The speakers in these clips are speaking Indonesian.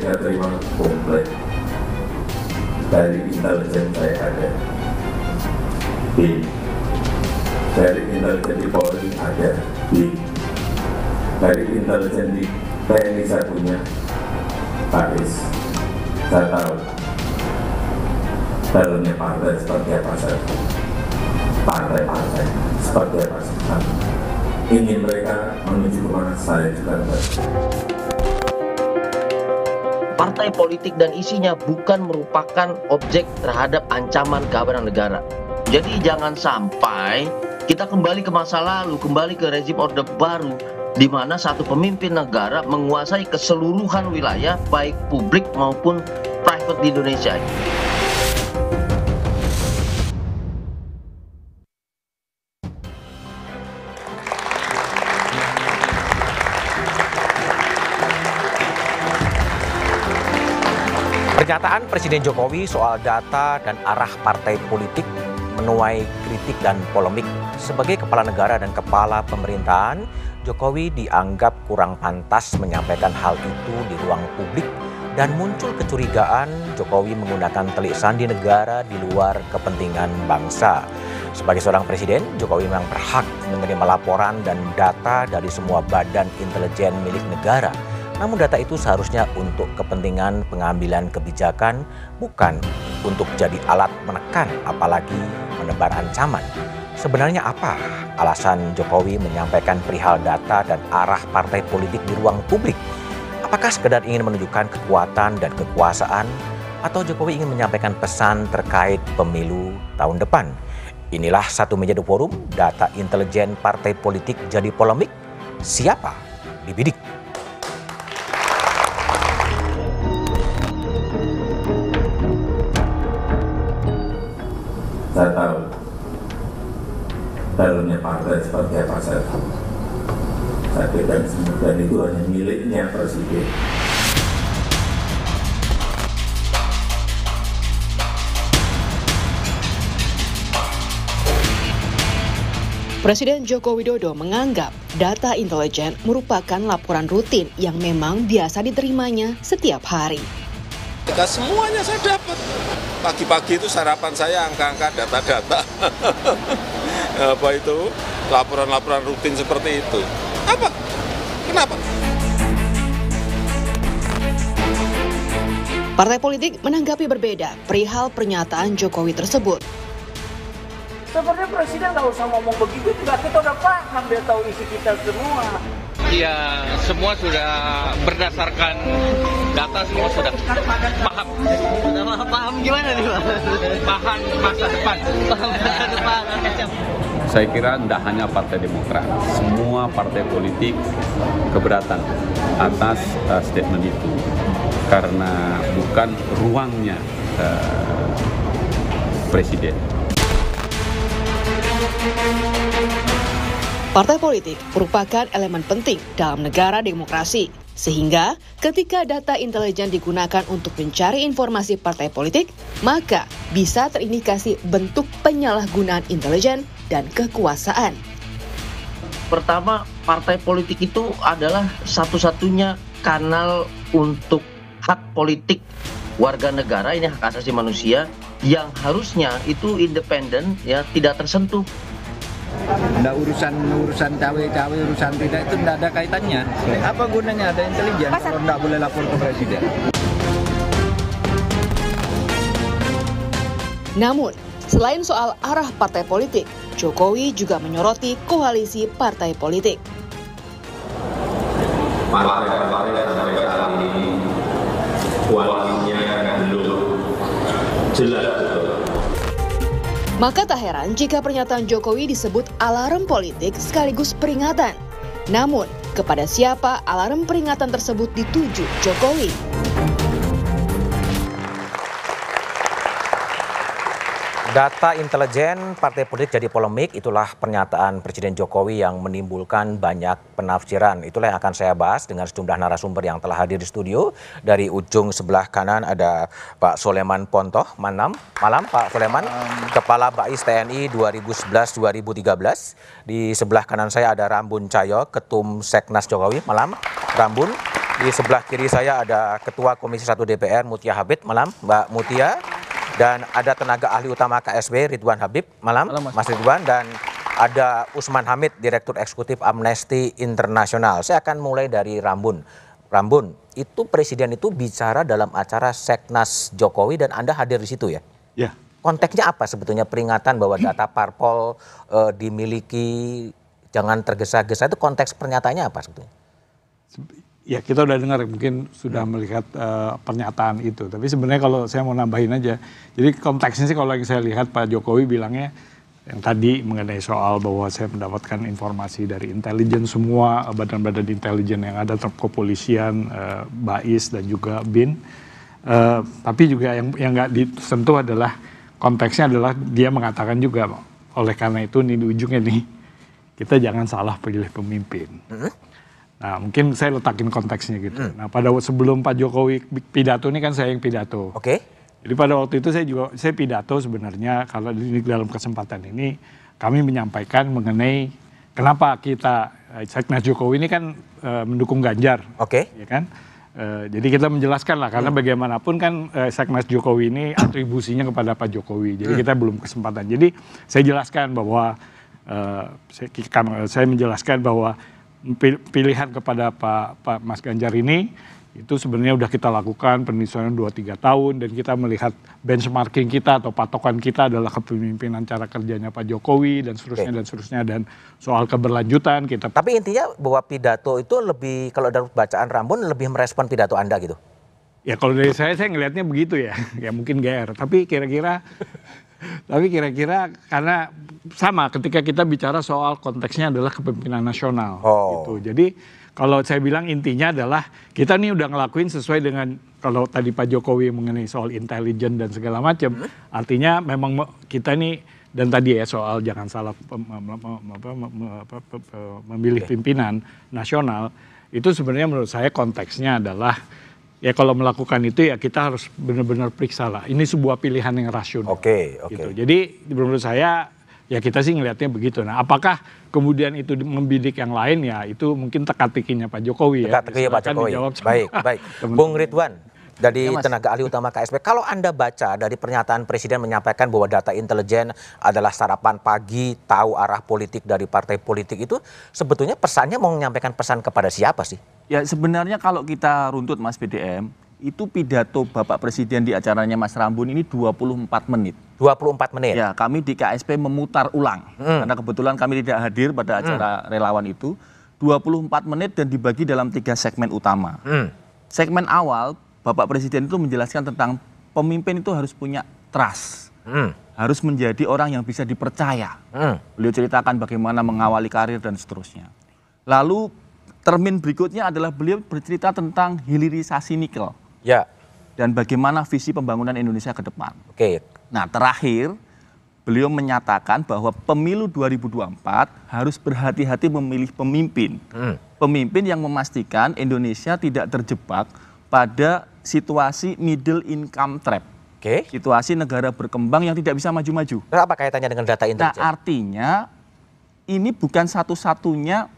saya terima komplit. Dari intelijen saya ada. B. Dari intelijen di Polri ada. B. Dari intelijen di TNI saya punya. Pak Is, saya tahu dalamnya partai seperti apa saya tahu. Partai-partai seperti apa saya tahu. Ingin mereka menuju kemana saya juga tahu. Partai politik dan isinya bukan merupakan objek terhadap ancaman keamanan negara. Jadi jangan sampai kita kembali ke masa lalu, kembali ke rezim Orde Baru, di mana satu pemimpin negara menguasai keseluruhan wilayah, baik publik maupun private di Indonesia. Pernyataan Presiden Jokowi soal data dan arah partai politik menuai kritik dan polemik. Sebagai kepala negara dan kepala pemerintahan, Jokowi dianggap kurang pantas menyampaikan hal itu di ruang publik dan muncul kecurigaan Jokowi menggunakan telik sandi negara di luar kepentingan bangsa. Sebagai seorang presiden, Jokowi memang berhak menerima laporan dan data dari semua badan intelijen milik negara. Namun data itu seharusnya untuk kepentingan pengambilan kebijakan, bukan untuk jadi alat menekan apalagi menebar ancaman. Sebenarnya apa alasan Jokowi menyampaikan perihal data dan arah partai politik di ruang publik? Apakah sekedar ingin menunjukkan kekuatan dan kekuasaan, atau Jokowi ingin menyampaikan pesan terkait pemilu tahun depan? Inilah Satu Meja The Forum, data intelijen partai politik jadi polemik. Siapa dibidik? Saya tahu dalamnya partai seperti apa saya tahu. Saya pegang semua dan itu hanya miliknya Presiden. Presiden Joko Widodo menganggap data intelijen merupakan laporan rutin yang memang biasa diterimanya setiap hari. Jika semuanya saya dapat. Pagi-pagi itu sarapan saya angka-angka data-data. Apa itu? Laporan-laporan rutin seperti itu. Apa? Kenapa? Partai politik menanggapi berbeda perihal pernyataan Jokowi tersebut. Sebenarnya Presiden nggak usah ngomong begitu juga, kita udah paham, dia tahu isi kita semua. Iya, semua sudah berdasarkan data, semua sudah paham. Paham gimana nih Pak? Paham masa depan. Paham masa depan. Saya kira tidak hanya Partai Demokrat, semua partai politik keberatan atas statement itu. Karena bukan ruangnya Presiden. Partai politik merupakan elemen penting dalam negara demokrasi, sehingga ketika data intelijen digunakan untuk mencari informasi partai politik, maka bisa terindikasi bentuk penyalahgunaan intelijen dan kekuasaan. Pertama, partai politik itu adalah satu-satunya kanal untuk hak politik warga negara, ini hak asasi manusia, yang harusnya itu independen, ya, tidak tersentuh. Nggak urusan cawe-cawe, urusan tidak, itu nggak ada kaitannya. Apa gunanya ada intelijen kalau nggak boleh lapor ke Presiden? Namun, selain soal arah partai politik, Jokowi juga menyoroti koalisi partai politik. Partai-partai sampai saat ini koalisinya belum jelas. Maka tak heran jika pernyataan Jokowi disebut alarm politik sekaligus peringatan. Namun, kepada siapa alarm peringatan tersebut dituju Jokowi? Data intelijen partai politik jadi polemik, itulah pernyataan Presiden Jokowi yang menimbulkan banyak penafsiran. Itulah yang akan saya bahas dengan sejumlah narasumber yang telah hadir di studio. Dari ujung sebelah kanan ada Pak Soleman Pontoh, malam Pak Soleman, Kepala Bais TNI 2011-2013. Di sebelah kanan saya ada Rambun Cahyo, Ketum Seknas Jokowi, malam Rambun. Di sebelah kiri saya ada Ketua Komisi 1 DPR Mutia Habib, malam Mbak Mutia. Dan ada tenaga ahli utama KSB Ridwan Habib, malam Mas Ridwan. Dan ada Usman Hamid, Direktur Eksekutif Amnesty International. Saya akan mulai dari Rambun. Rambun, itu Presiden itu bicara dalam acara Seknas Jokowi dan Anda hadir di situ ya? Ya. Konteksnya apa sebetulnya peringatan bahwa data parpol dimiliki, jangan tergesa-gesa, itu konteks pernyataannya apa sebetulnya? Ya kita udah dengar, mungkin sudah melihat pernyataan itu. Tapi sebenarnya kalau saya mau nambahin aja, jadi konteksnya sih kalau yang saya lihat Pak Jokowi bilangnya yang tadi mengenai soal bahwa saya mendapatkan informasi dari intelijen semua, badan-badan intelijen yang ada, kepolisian, BAIS dan juga BIN. Tapi juga yang nggak disentuh adalah konteksnya adalah dia mengatakan juga, oleh karena itu nih di ujungnya nih, kita jangan salah pilih pemimpin. Nah mungkin saya letakin konteksnya gitu. Nah pada sebelum Pak Jokowi pidato ini kan saya yang pidato. Oke. Jadi pada waktu itu saya pidato sebenarnya kalau di dalam kesempatan ini kami menyampaikan mengenai kenapa kita Seknas Jokowi ini kan mendukung Ganjar. Oke. Ya kan. Jadi kita menjelaskan lah karena bagaimanapun kan Seknas Jokowi ini atribusinya kepada Pak Jokowi. Jadi kita belum kesempatan. Jadi saya jelaskan bahwa saya menjelaskan bahwa pilihan kepada Pak Mas Ganjar ini itu sebenarnya udah kita lakukan penelitian 2-3 tahun dan kita melihat benchmarking kita atau patokan kita adalah kepemimpinan cara kerjanya Pak Jokowi dan seterusnya dan soal keberlanjutan kita. Tapi intinya bahwa pidato itu lebih, kalau dari bacaan Rambun, lebih merespon pidato Anda gitu? Ya kalau dari saya ngelihatnya begitu ya, ya mungkin GR. Tapi kira-kira karena sama ketika kita bicara soal konteksnya adalah kepemimpinan nasional gitu. Jadi kalau saya bilang intinya adalah kita nih udah ngelakuin sesuai dengan kalau tadi Pak Jokowi mengenai soal intelijen dan segala macam. Artinya memang kita nih dan tadi ya soal jangan salah memilih pimpinan nasional itu sebenarnya menurut saya konteksnya adalah ya kalau melakukan itu ya kita harus benar-benar periksa lah. Ini sebuah pilihan yang rasional. Oke. Gitu. Jadi menurut saya ya kita sih ngelihatnya begitu. Nah apakah kemudian itu membidik yang lain ya itu mungkin teka-tekinya Pak Jokowi ya. Teka-tekinya Pak Jokowi. Baik. Bung Ridwan dari tenaga ahli utama KSB. Kalau Anda baca dari pernyataan Presiden menyampaikan bahwa data intelijen adalah sarapan pagi, tahu arah politik dari partai politik itu sebetulnya pesannya mau menyampaikan pesan kepada siapa sih? Ya sebenarnya kalau kita runtut Mas BDM, itu pidato Bapak Presiden di acaranya Mas Rambun ini 24 menit. 24 menit? Ya kami di KSP memutar ulang. Karena kebetulan kami tidak hadir pada acara relawan itu. 24 menit dan dibagi dalam 3 segmen utama. Segmen awal Bapak Presiden itu menjelaskan tentang pemimpin itu harus punya trust. Harus menjadi orang yang bisa dipercaya. Beliau ceritakan bagaimana mengawali karir dan seterusnya. Lalu termin berikutnya adalah beliau bercerita tentang hilirisasi nikel. Ya. Dan bagaimana visi pembangunan Indonesia ke depan. Oke. Nah terakhir beliau menyatakan bahwa pemilu 2024 harus berhati-hati memilih pemimpin. Pemimpin yang memastikan Indonesia tidak terjebak pada situasi middle income trap. Situasi negara berkembang yang tidak bisa maju-maju. Apa kaitannya dengan data intelijen? Nah artinya ini bukan satu-satunya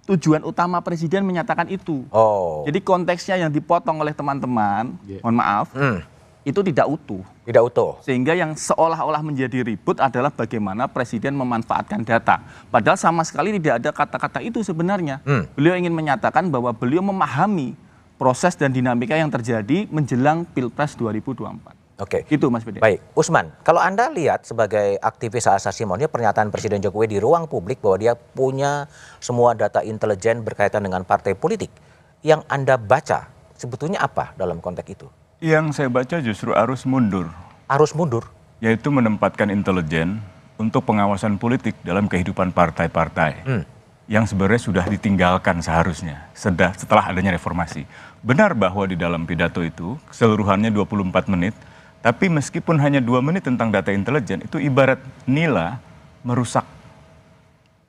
tujuan utama Presiden menyatakan itu. Jadi konteksnya yang dipotong oleh teman-teman, mohon maaf, itu tidak utuh. Tidak utuh. Sehingga yang seolah-olah menjadi ribut adalah bagaimana Presiden memanfaatkan data. Padahal sama sekali tidak ada kata-kata itu sebenarnya. Beliau ingin menyatakan bahwa beliau memahami proses dan dinamika yang terjadi menjelang Pilpres 2024. Oke. Itu Mas Bede. Baik, Usman, kalau Anda lihat sebagai aktivis hak asasi manusia pernyataan Presiden Jokowi di ruang publik bahwa dia punya semua data intelijen berkaitan dengan partai politik. Yang Anda baca sebetulnya apa dalam konteks itu? Yang saya baca justru arus mundur. Arus mundur? Yaitu menempatkan intelijen untuk pengawasan politik dalam kehidupan partai-partai. Yang sebenarnya sudah ditinggalkan seharusnya setelah adanya reformasi. Benar bahwa di dalam pidato itu keseluruhannya 24 menit. Tapi meskipun hanya 2 menit tentang data intelijen, itu ibarat nila merusak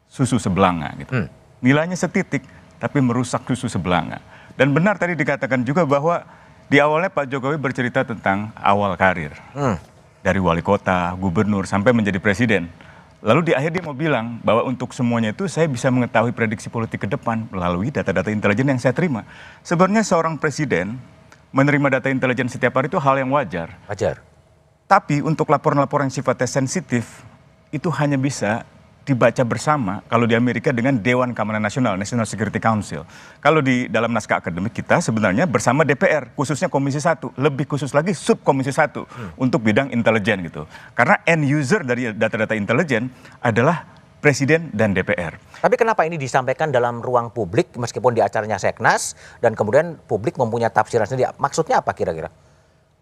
susu sebelanga. Gitu. Nilainya setitik, tapi merusak susu sebelanga. Dan benar tadi dikatakan juga bahwa di awalnya Pak Jokowi bercerita tentang awal karir. Dari wali kota, gubernur, sampai menjadi presiden. Lalu di akhir dia mau bilang bahwa untuk semuanya itu saya bisa mengetahui prediksi politik ke depan melalui data-data intelijen yang saya terima. Sebenarnya seorang presiden menerima data intelijen setiap hari itu hal yang wajar. Wajar. Tapi untuk laporan-laporan yang sifatnya sensitif itu hanya bisa dibaca bersama kalau di Amerika dengan Dewan Keamanan Nasional, National Security Council. Kalau di dalam naskah akademik kita sebenarnya bersama DPR, khususnya Komisi 1, lebih khusus lagi Subkomisi 1 untuk bidang intelijen gitu. Karena end user dari data-data intelijen adalah Presiden dan DPR. Tapi kenapa ini disampaikan dalam ruang publik meskipun di acaranya Seknas dan kemudian publik mempunyai tafsiran sendiri? Maksudnya apa kira-kira?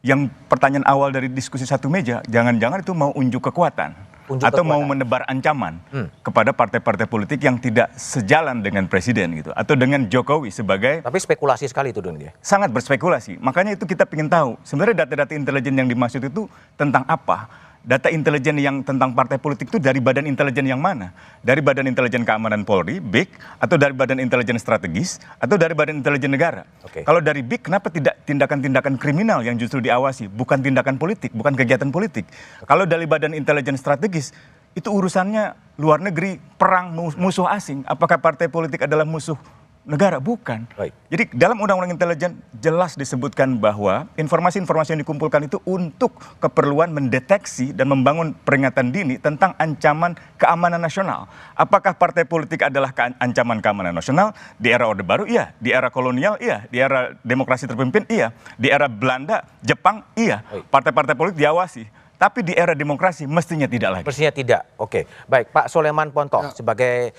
Yang pertanyaan awal dari diskusi satu meja, jangan-jangan itu mau unjuk kekuatan. Atau mau menebar ancaman kepada partai-partai politik yang tidak sejalan dengan presiden gitu, atau dengan Jokowi sebagai. Tapi spekulasi sekali itu dunia. Sangat berspekulasi. Makanya itu kita ingin tahu sebenarnya data-data intelijen yang dimaksud itu tentang apa. Data intelijen yang tentang partai politik itu dari badan intelijen yang mana? Dari Badan Intelijen Keamanan Polri, BIK, atau dari Badan Intelijen Strategis, atau dari Badan Intelijen Negara? Kalau dari BIK, kenapa tidak tindakan-tindakan kriminal yang justru diawasi, bukan tindakan politik, bukan kegiatan politik? Kalau dari Badan Intelijen Strategis, itu urusannya luar negeri, perang, musuh asing. Apakah partai politik adalah musuh negara? Bukan. Jadi dalam Undang-Undang Intelijen jelas disebutkan bahwa informasi-informasi yang dikumpulkan itu untuk keperluan mendeteksi dan membangun peringatan dini tentang ancaman keamanan nasional. Apakah partai politik adalah ancaman keamanan nasional? Di era Orde Baru, iya. Di era kolonial, iya. Di era demokrasi terpimpin, iya. Di era Belanda, Jepang, iya. Partai-partai politik diawasi. Tapi di era demokrasi mestinya tidak lagi. Mestinya tidak. Oke. Baik, Pak Soleman Pontoh sebagai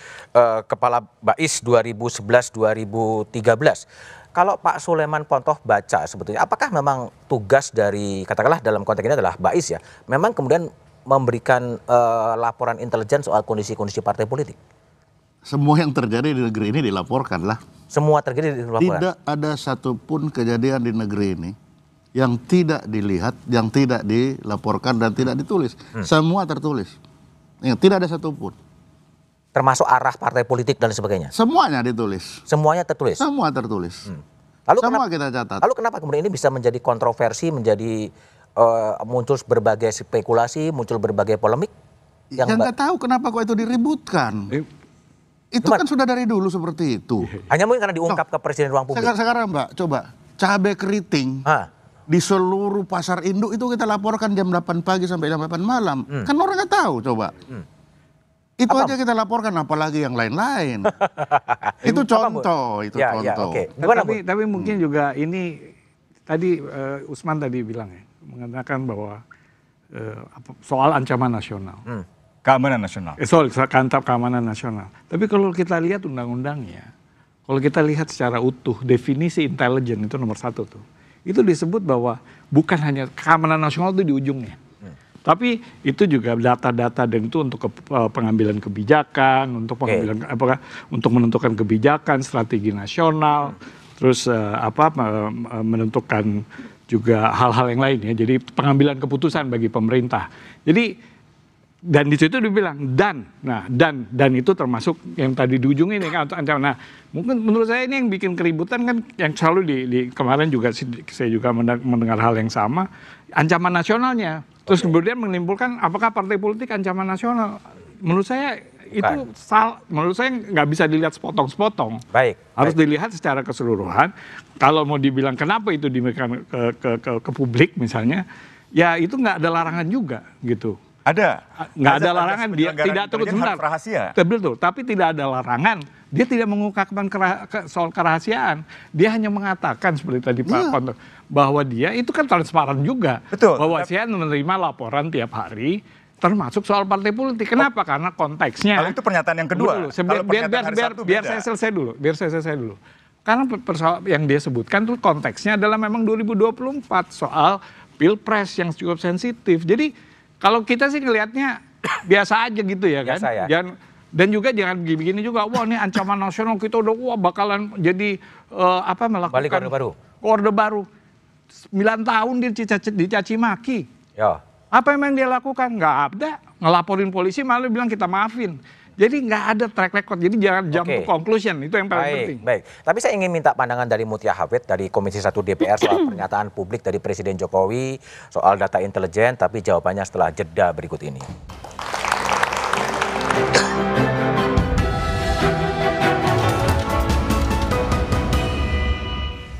Kepala BAIS 2011-2013. Kalau Pak Soleman Pontoh baca sebetulnya, apakah memang tugas dari, katakanlah dalam konteks ini adalah BAIS ya, memang kemudian memberikan laporan intelijen soal kondisi-kondisi partai politik? Semua yang terjadi di negeri ini dilaporkan lah. Semua terjadi dilaporkan? Tidak ada satupun kejadian di negeri ini yang tidak dilihat, yang tidak dilaporkan dan tidak ditulis. Semua tertulis. Tidak ada satupun. Termasuk arah partai politik dan sebagainya? Semuanya ditulis. Semuanya tertulis? Semua tertulis. Lalu semua kenapa, kita catat. Lalu kenapa kemudian ini bisa menjadi kontroversi, menjadi muncul berbagai spekulasi, muncul berbagai polemik? Yang nggak tahu kenapa kok itu diributkan. Itu kan sudah dari dulu seperti itu. Hanya mungkin karena diungkap ke presiden ruang publik. Sekarang Mbak, coba cabai keriting. Di seluruh pasar induk itu kita laporkan jam 8 pagi sampai jam 8 malam. Kan orang nggak tahu coba. Itu aja kita laporkan, apalagi yang lain-lain. Itu contoh, itu contoh. Tapi mungkin juga ini tadi Usman tadi bilang ya, mengatakan bahwa soal ancaman nasional. Keamanan nasional. Soal keamanan nasional. Tapi kalau kita lihat undang-undangnya, kalau kita lihat secara utuh, definisi intelijen itu nomor 1 tuh. Itu disebut bahwa bukan hanya keamanan nasional itu di ujungnya. Tapi itu juga data-data dan itu untuk pengambilan kebijakan, untuk pengambilan untuk menentukan kebijakan, strategi nasional, terus menentukan juga hal-hal yang lain ya. Jadi pengambilan keputusan bagi pemerintah. Jadi dan di situ dibilang dan itu termasuk yang tadi di ujung ini kan ancaman. Nah, mungkin menurut saya ini yang bikin keributan kan yang selalu di kemarin juga saya juga mendengar hal yang sama, ancaman nasionalnya. Terus kemudian menimbulkan apakah partai politik ancaman nasional? Menurut saya itu menurut saya nggak bisa dilihat sepotong-sepotong. Harus dilihat secara keseluruhan. Kalau mau dibilang kenapa itu diberikan ke publik misalnya, ya itu nggak ada larangan juga gitu. Nggak ada larangan, dia tidak terus sebentar. Betul, tapi tidak ada larangan. Dia tidak mengungkapkan soal kerahasiaan. Dia hanya mengatakan seperti tadi Pak Pontoh, bahwa dia itu kan transparan juga. Bahwa saya menerima laporan tiap hari, termasuk soal partai politik. Kenapa? Karena konteksnya. Kalau itu pernyataan yang kedua. Biar saya selesai dulu. Karena yang dia sebutkan tuh konteksnya adalah memang 2024 soal pilpres yang cukup sensitif. Jadi kalau kita sih ngelihatnya biasa aja gitu ya kan. Dan juga jangan begini juga, wah ini ancaman nasional kita udah bakalan jadi melakukan Orde Baru. 9 tahun dicaci maki. Apa yang dia lakukan? Nggak ada. Ngelaporin polisi malah bilang kita maafin. Jadi nggak ada track record. Jadi jangan jump to conclusion. Itu yang paling penting. Baik. Tapi saya ingin minta pandangan dari Mutia Hafid dari Komisi 1 DPR soal pernyataan publik dari Presiden Jokowi soal data intelijen. Tapi jawabannya setelah jeda berikut ini.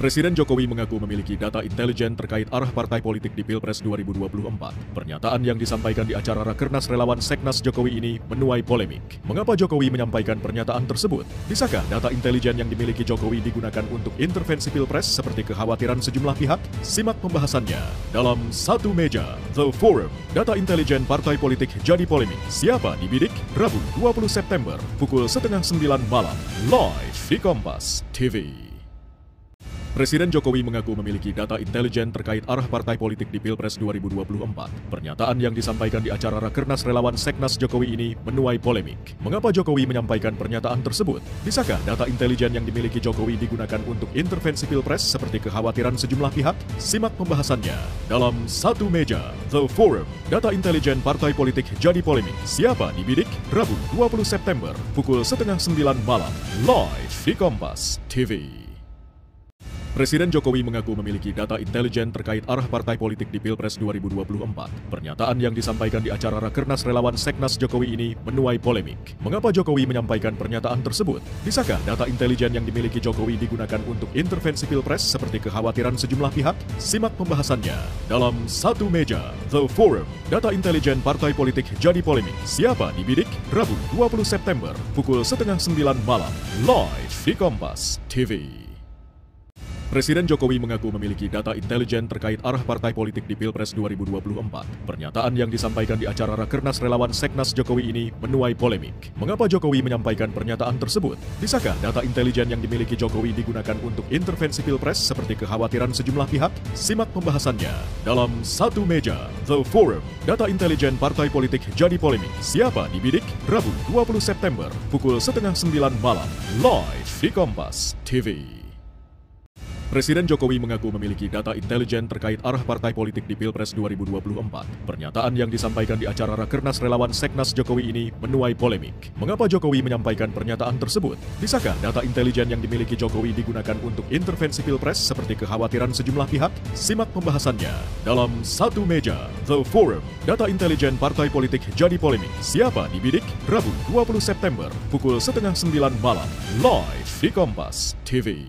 Presiden Jokowi mengaku memiliki data intelijen terkait arah partai politik di Pilpres 2024. Pernyataan yang disampaikan di acara Rakernas Relawan Seknas Jokowi ini menuai polemik. Mengapa Jokowi menyampaikan pernyataan tersebut? Bisakah data intelijen yang dimiliki Jokowi digunakan untuk intervensi Pilpres seperti kekhawatiran sejumlah pihak? Simak pembahasannya dalam Satu Meja The Forum. Data intelijen partai politik jadi polemik. Siapa dibidik? Rabu 20 September pukul 8:30 malam. Live di Kompas TV. Presiden Jokowi mengaku memiliki data intelijen terkait arah partai politik di Pilpres 2024. Pernyataan yang disampaikan di acara Rakernas Relawan Seknas Jokowi ini menuai polemik. Mengapa Jokowi menyampaikan pernyataan tersebut? Bisakah data intelijen yang dimiliki Jokowi digunakan untuk intervensi Pilpres seperti kekhawatiran sejumlah pihak? Simak pembahasannya dalam Satu Meja The Forum. Data intelijen partai politik jadi polemik. Siapa dibidik? Rabu 20 September pukul 8:30 malam. Live di Kompas TV. Presiden Jokowi mengaku memiliki data intelijen terkait arah partai politik di Pilpres 2024. Pernyataan yang disampaikan di acara Rakernas Relawan Seknas Jokowi ini menuai polemik. Mengapa Jokowi menyampaikan pernyataan tersebut? Bisakah data intelijen yang dimiliki Jokowi digunakan untuk intervensi Pilpres seperti kekhawatiran sejumlah pihak? Simak pembahasannya dalam Satu Meja The Forum. Data intelijen partai politik jadi polemik. Siapa dibidik? Rabu 20 September pukul 8:30 malam. Live di Kompas TV. Presiden Jokowi mengaku memiliki data intelijen terkait arah partai politik di Pilpres 2024. Pernyataan yang disampaikan di acara Rakernas Relawan Seknas Jokowi ini menuai polemik. Mengapa Jokowi menyampaikan pernyataan tersebut? Bisakah data intelijen yang dimiliki Jokowi digunakan untuk intervensi Pilpres seperti kekhawatiran sejumlah pihak? Simak pembahasannya dalam Satu Meja The Forum. Data intelijen partai politik jadi polemik. Siapa dibidik? Rabu 20 September pukul 8:30 malam. Live di Kompas TV. Presiden Jokowi mengaku memiliki data intelijen terkait arah partai politik di Pilpres 2024. Pernyataan yang disampaikan di acara Rakernas Relawan Seknas Jokowi ini menuai polemik. Mengapa Jokowi menyampaikan pernyataan tersebut? Bisakah data intelijen yang dimiliki Jokowi digunakan untuk intervensi Pilpres seperti kekhawatiran sejumlah pihak? Simak pembahasannya dalam Satu Meja The Forum. Data intelijen partai politik jadi polemik. Siapa dibidik? Rabu 20 September pukul 8:30 malam. Live di Kompas TV.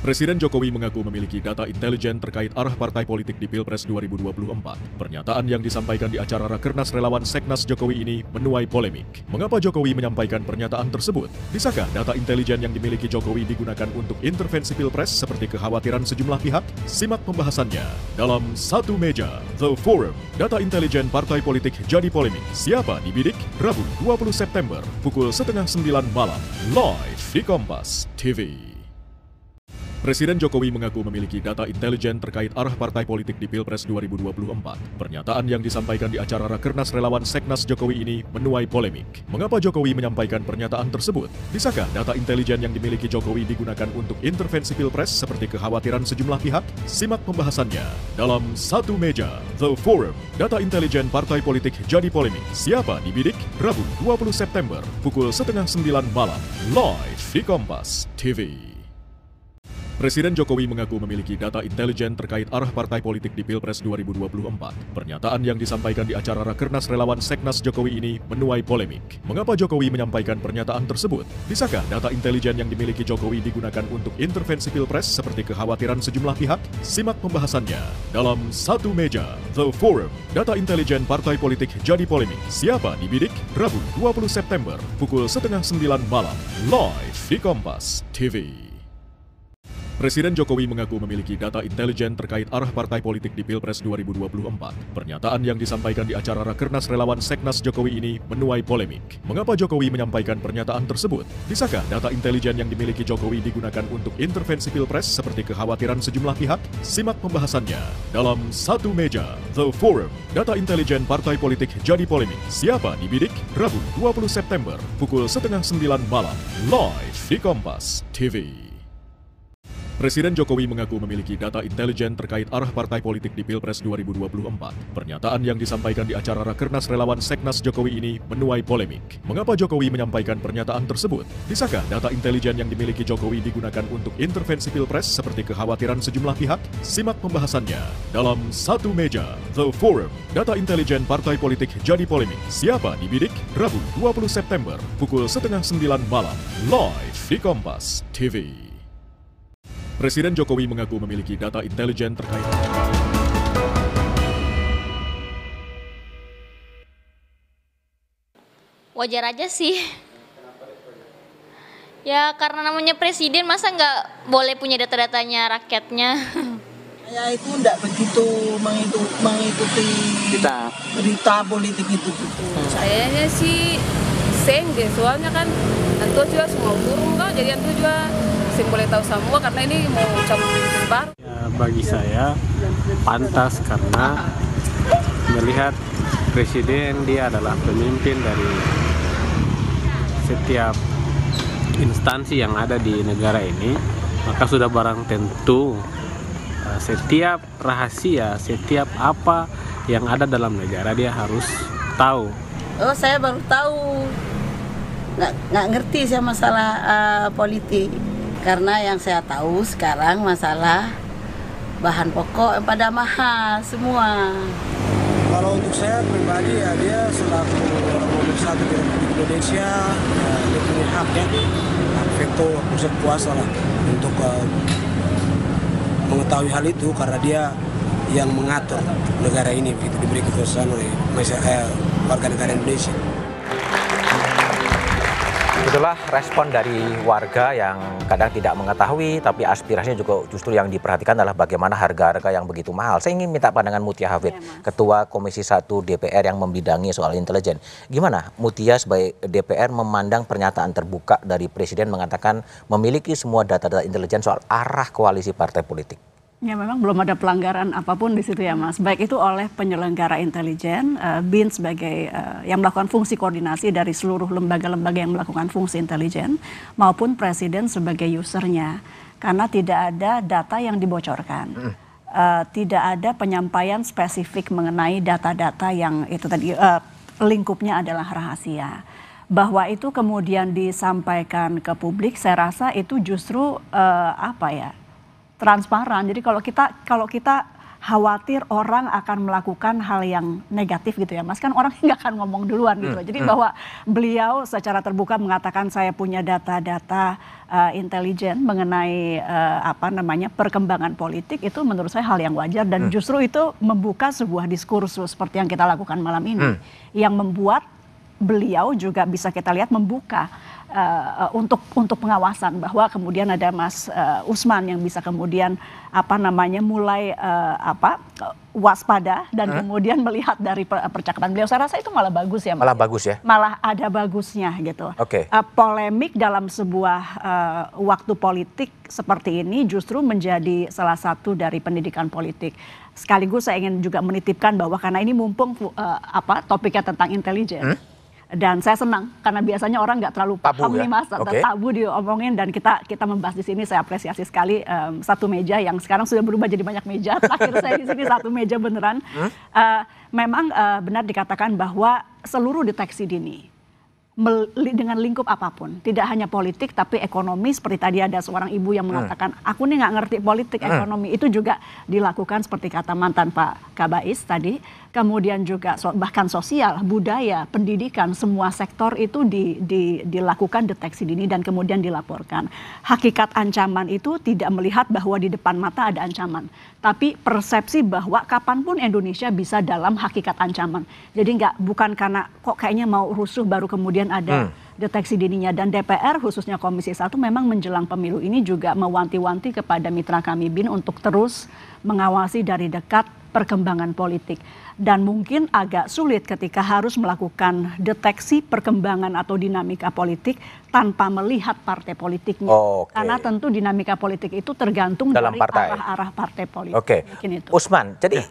Presiden Jokowi mengaku memiliki data intelijen terkait arah partai politik di Pilpres 2024. Pernyataan yang disampaikan di acara Rakernas Relawan Seknas Jokowi ini menuai polemik. Mengapa Jokowi menyampaikan pernyataan tersebut? Bisakah data intelijen yang dimiliki Jokowi digunakan untuk intervensi Pilpres seperti kekhawatiran sejumlah pihak? Simak pembahasannya dalam Satu Meja The Forum. Data intelijen partai politik jadi polemik. Siapa dibidik? Rabu 20 September pukul 8:30 malam. Live di Kompas TV. Presiden Jokowi mengaku memiliki data intelijen terkait arah partai politik di Pilpres 2024. Pernyataan yang disampaikan di acara Rakernas Relawan Seknas Jokowi ini menuai polemik. Mengapa Jokowi menyampaikan pernyataan tersebut? Bisakah data intelijen yang dimiliki Jokowi digunakan untuk intervensi Pilpres seperti kekhawatiran sejumlah pihak? Simak pembahasannya dalam Satu Meja The Forum. Data intelijen partai politik jadi polemik. Siapa dibidik? Rabu 20 September pukul 8:30 malam. Live di Kompas TV. Presiden Jokowi mengaku memiliki data intelijen terkait arah partai politik di Pilpres 2024. Pernyataan yang disampaikan di acara Rakernas Relawan Seknas Jokowi ini menuai polemik. Mengapa Jokowi menyampaikan pernyataan tersebut? Bisakah data intelijen yang dimiliki Jokowi digunakan untuk intervensi Pilpres seperti kekhawatiran sejumlah pihak? Simak pembahasannya dalam Satu Meja The Forum. Data intelijen partai politik jadi polemik. Siapa dibidik? Rabu 20 September pukul 8:30 malam. Live di Kompas TV. Presiden Jokowi mengaku memiliki data intelijen terkait arah partai politik di Pilpres 2024. Pernyataan yang disampaikan di acara Rakernas Relawan Seknas Jokowi ini menuai polemik. Mengapa Jokowi menyampaikan pernyataan tersebut? Bisakah data intelijen yang dimiliki Jokowi digunakan untuk intervensi Pilpres seperti kekhawatiran sejumlah pihak? Simak pembahasannya dalam Satu Meja The Forum. Data intelijen partai politik jadi polemik. Siapa dibidik? Rabu 20 September pukul 8:30 malam. Live di Kompas TV. Presiden Jokowi mengaku memiliki data intelijen terkait arah partai politik di Pilpres 2024. Pernyataan yang disampaikan di acara Rakernas Relawan Seknas Jokowi ini menuai polemik. Mengapa Jokowi menyampaikan pernyataan tersebut? Bisakah data intelijen yang dimiliki Jokowi digunakan untuk intervensi Pilpres seperti kekhawatiran sejumlah pihak? Simak pembahasannya dalam Satu Meja, The Forum. Data intelijen partai politik jadi polemik. Siapa dibidik? Rabu 20 September, pukul 8:30 malam, live di Kompas TV. Presiden Jokowi mengaku memiliki data intelijen terkait. Wajar aja sih. Ya karena namanya presiden, masa nggak boleh punya data-datanya rakyatnya. Ya itu enggak begitu mengikuti berita politik itu gitu. Sayanya sih deh, soalnya kan Anto juga semua turun kok, jadi Anto juga boleh tahu semua karena ini mau cabut pemimpin baru. Ya, bagi saya pantas karena melihat presiden dia adalah pemimpin dari setiap instansi yang ada di negara ini, maka sudah barang tentu setiap rahasia, setiap apa yang ada dalam negara dia harus tahu. Oh, saya baru tahu. Nggak ngerti saya masalah politik. Karena yang saya tahu sekarang masalah bahan pokok yang pada mahal semua. Kalau untuk saya pribadi ya, dia selaku orang nomor satu di Republik Indonesia, dia punya hak ya, hak veto, pusat kuasa lah untuk mengetahui hal itu karena dia yang mengatur negara ini begitu, diberi kekuasaan oleh warga negara Indonesia. Itulah respon dari warga yang kadang tidak mengetahui, tapi aspirasinya juga justru yang diperhatikan adalah bagaimana harga-harga yang begitu mahal. Saya ingin minta pandangan Mutia Hafid, Ketua Komisi 1 DPR yang membidangi soal intelijen. Gimana Mutia sebagai DPR memandang pernyataan terbuka dari Presiden mengatakan memiliki semua data-data intelijen soal arah koalisi partai politik? Ya memang belum ada pelanggaran apapun di situ ya Mas, baik itu oleh penyelenggara intelijen, BIN sebagai yang melakukan fungsi koordinasi dari seluruh lembaga-lembaga yang melakukan fungsi intelijen, maupun Presiden sebagai usernya, karena tidak ada data yang dibocorkan, tidak ada penyampaian spesifik mengenai data-data yang itu tadi lingkupnya adalah rahasia. Bahwa itu kemudian disampaikan ke publik, saya rasa itu justru transparan. Jadi kalau kita khawatir orang akan melakukan hal yang negatif gitu ya Mas, kan orang nggak akan ngomong duluan gitu. Jadi bahwa beliau secara terbuka mengatakan saya punya data-data intelijen mengenai perkembangan politik, itu menurut saya hal yang wajar dan justru itu membuka sebuah diskursus seperti yang kita lakukan malam ini, yang membuat beliau juga bisa kita lihat membuka untuk pengawasan, bahwa kemudian ada Mas Usman yang bisa kemudian mulai waspada dan kemudian melihat dari percakapan beliau. Saya rasa itu malah bagus ya Mas. Malah bagus ya? Malah ada bagusnya gitu. Polemik dalam sebuah waktu politik seperti ini justru menjadi salah satu dari pendidikan politik. Sekaligus saya ingin juga menitipkan bahwa karena ini mumpung topiknya tentang intelijen. Dan saya senang karena biasanya orang nggak terlalu paham nih Mas, tabu diomongin, dan kita membahas di sini. Saya apresiasi sekali Satu Meja yang sekarang sudah berubah jadi banyak meja. Terakhir saya di sini Satu Meja beneran. Memang benar dikatakan bahwa seluruh deteksi dini dengan lingkup apapun, tidak hanya politik tapi ekonomi, seperti tadi ada seorang ibu yang mengatakan aku nih nggak ngerti politik, ekonomi, itu juga dilakukan seperti kata mantan Pak Kabais tadi. Kemudian juga bahkan sosial, budaya, pendidikan, semua sektor itu dilakukan deteksi dini dan kemudian dilaporkan. Hakikat ancaman itu tidak melihat bahwa di depan mata ada ancaman, tapi persepsi bahwa kapanpun Indonesia bisa dalam hakikat ancaman. Jadi bukan karena kok kayaknya mau rusuh baru kemudian ada deteksi dininya. Dan DPR khususnya Komisi 1 memang menjelang pemilu ini juga mewanti-wanti kepada mitra kami BIN untuk terus mengawasi dari dekat perkembangan politik. Dan mungkin agak sulit ketika harus melakukan deteksi perkembangan atau dinamika politik tanpa melihat partai politiknya. Karena tentu dinamika politik itu tergantung dalam dari partai. arah partai politik. Usman, jadi